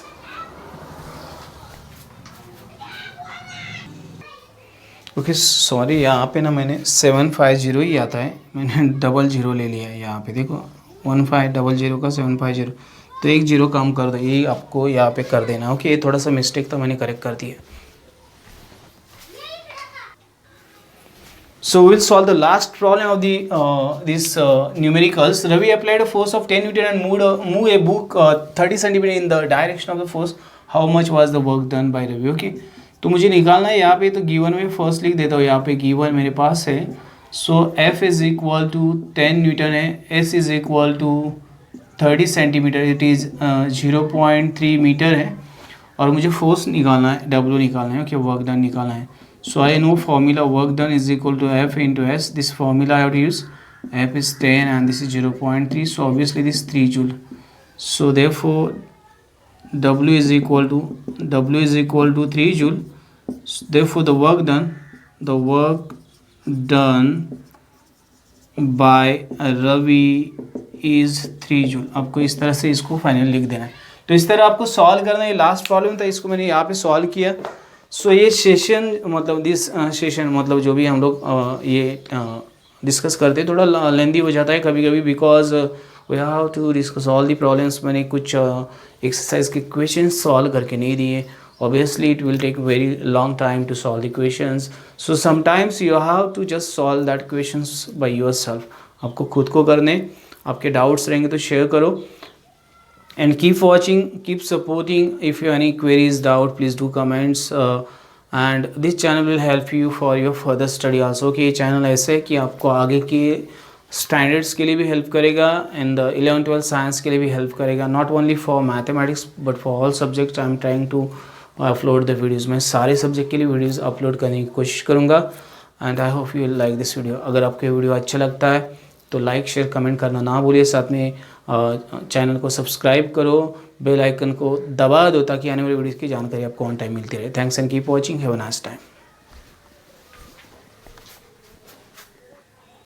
[SPEAKER 1] Okay sorry, यहाँ पे ना मैंने 750 ही आता है, मैंने 00 ले लिया है यहाँ पे। देखो 1500 का 750, तो एक जीरो कम कर दो, ये आपको यहाँ पे कर देना, ओके। ये थोड़ा सा मिस्टेक था, मैंने करेक्ट कर दिया। So we'll solve the last problem of the numericals. Ravi applied a force of 10 Newton and moved a book 30 centimeter in the direction of the force. How much was the work done by Ravi? Okay. तो मुझे निकालना है यहाँ पे, तो given में first लिख देता हूँ। यहाँ पे गिवन मेरे पास है। So F is equal to 10 newton है, S is equal to 30 centimeter, it is 0.3 meter है। और मुझे फोर्स निकालना है, W निकालना है, ओके, वर्क डन निकालना है। So I know formula work done is equal to F into S. This formula I have to use. F is 10 and this is 0.3. So obviously this is 3 joule. So therefore W is equal to 3 joule. So therefore the work done by Ravi is 3 joule. आपको इस तरह से इसको final लिख देना है। तो इस तरह आपको सॉल्व करना है। ये लास्ट प्रॉब्लम था, इसको मैंने यहाँ पे सॉल्व किया। सो ये सेशन मतलब दिस सेशन मतलब जो भी हम लोग ये डिस्कस करते हैं थोड़ा लेंदी हो जाता है कभी कभी, because we have to discuss all the problems. मैंने कुछ एक्सरसाइज के क्वेश्चन सॉल्व करके नहीं दिए। Obviously it will take very long time to solve the questions. So sometimes you have to just solve that questions by yourself. आपको खुद को करने, आपके डाउट्स रहेंगे तो शेयर करो। And keep watching, keep supporting. If you have any queries, doubt, please do comments and this channel will help you for your further study also। कि ये चैनल ऐसे है कि आपको आगे के स्टैंडर्ड्स के लिए भी हेल्प करेगा एंड 11-12 साइंस के लिए भी हेल्प करेगा। Not only for mathematics but for all subjects I am trying to upload the videos. मैं सारे सब्जेक्ट के लिए वीडियोज़ अपलोड करने की कोशिश करूँगा and I hope you like this video. अगर आपको वीडियो अच्छा लगता है तो लाइक शेयर कमेंट करना ना भूलिए। साथ में चैनल को सब्सक्राइब करो, बेल आइकन को दबा दो ताकि आने वाली वीडियोज़ की जानकारी आपको ऑन टाइम मिलती रहे। Thanks and keep watching, have a nice time.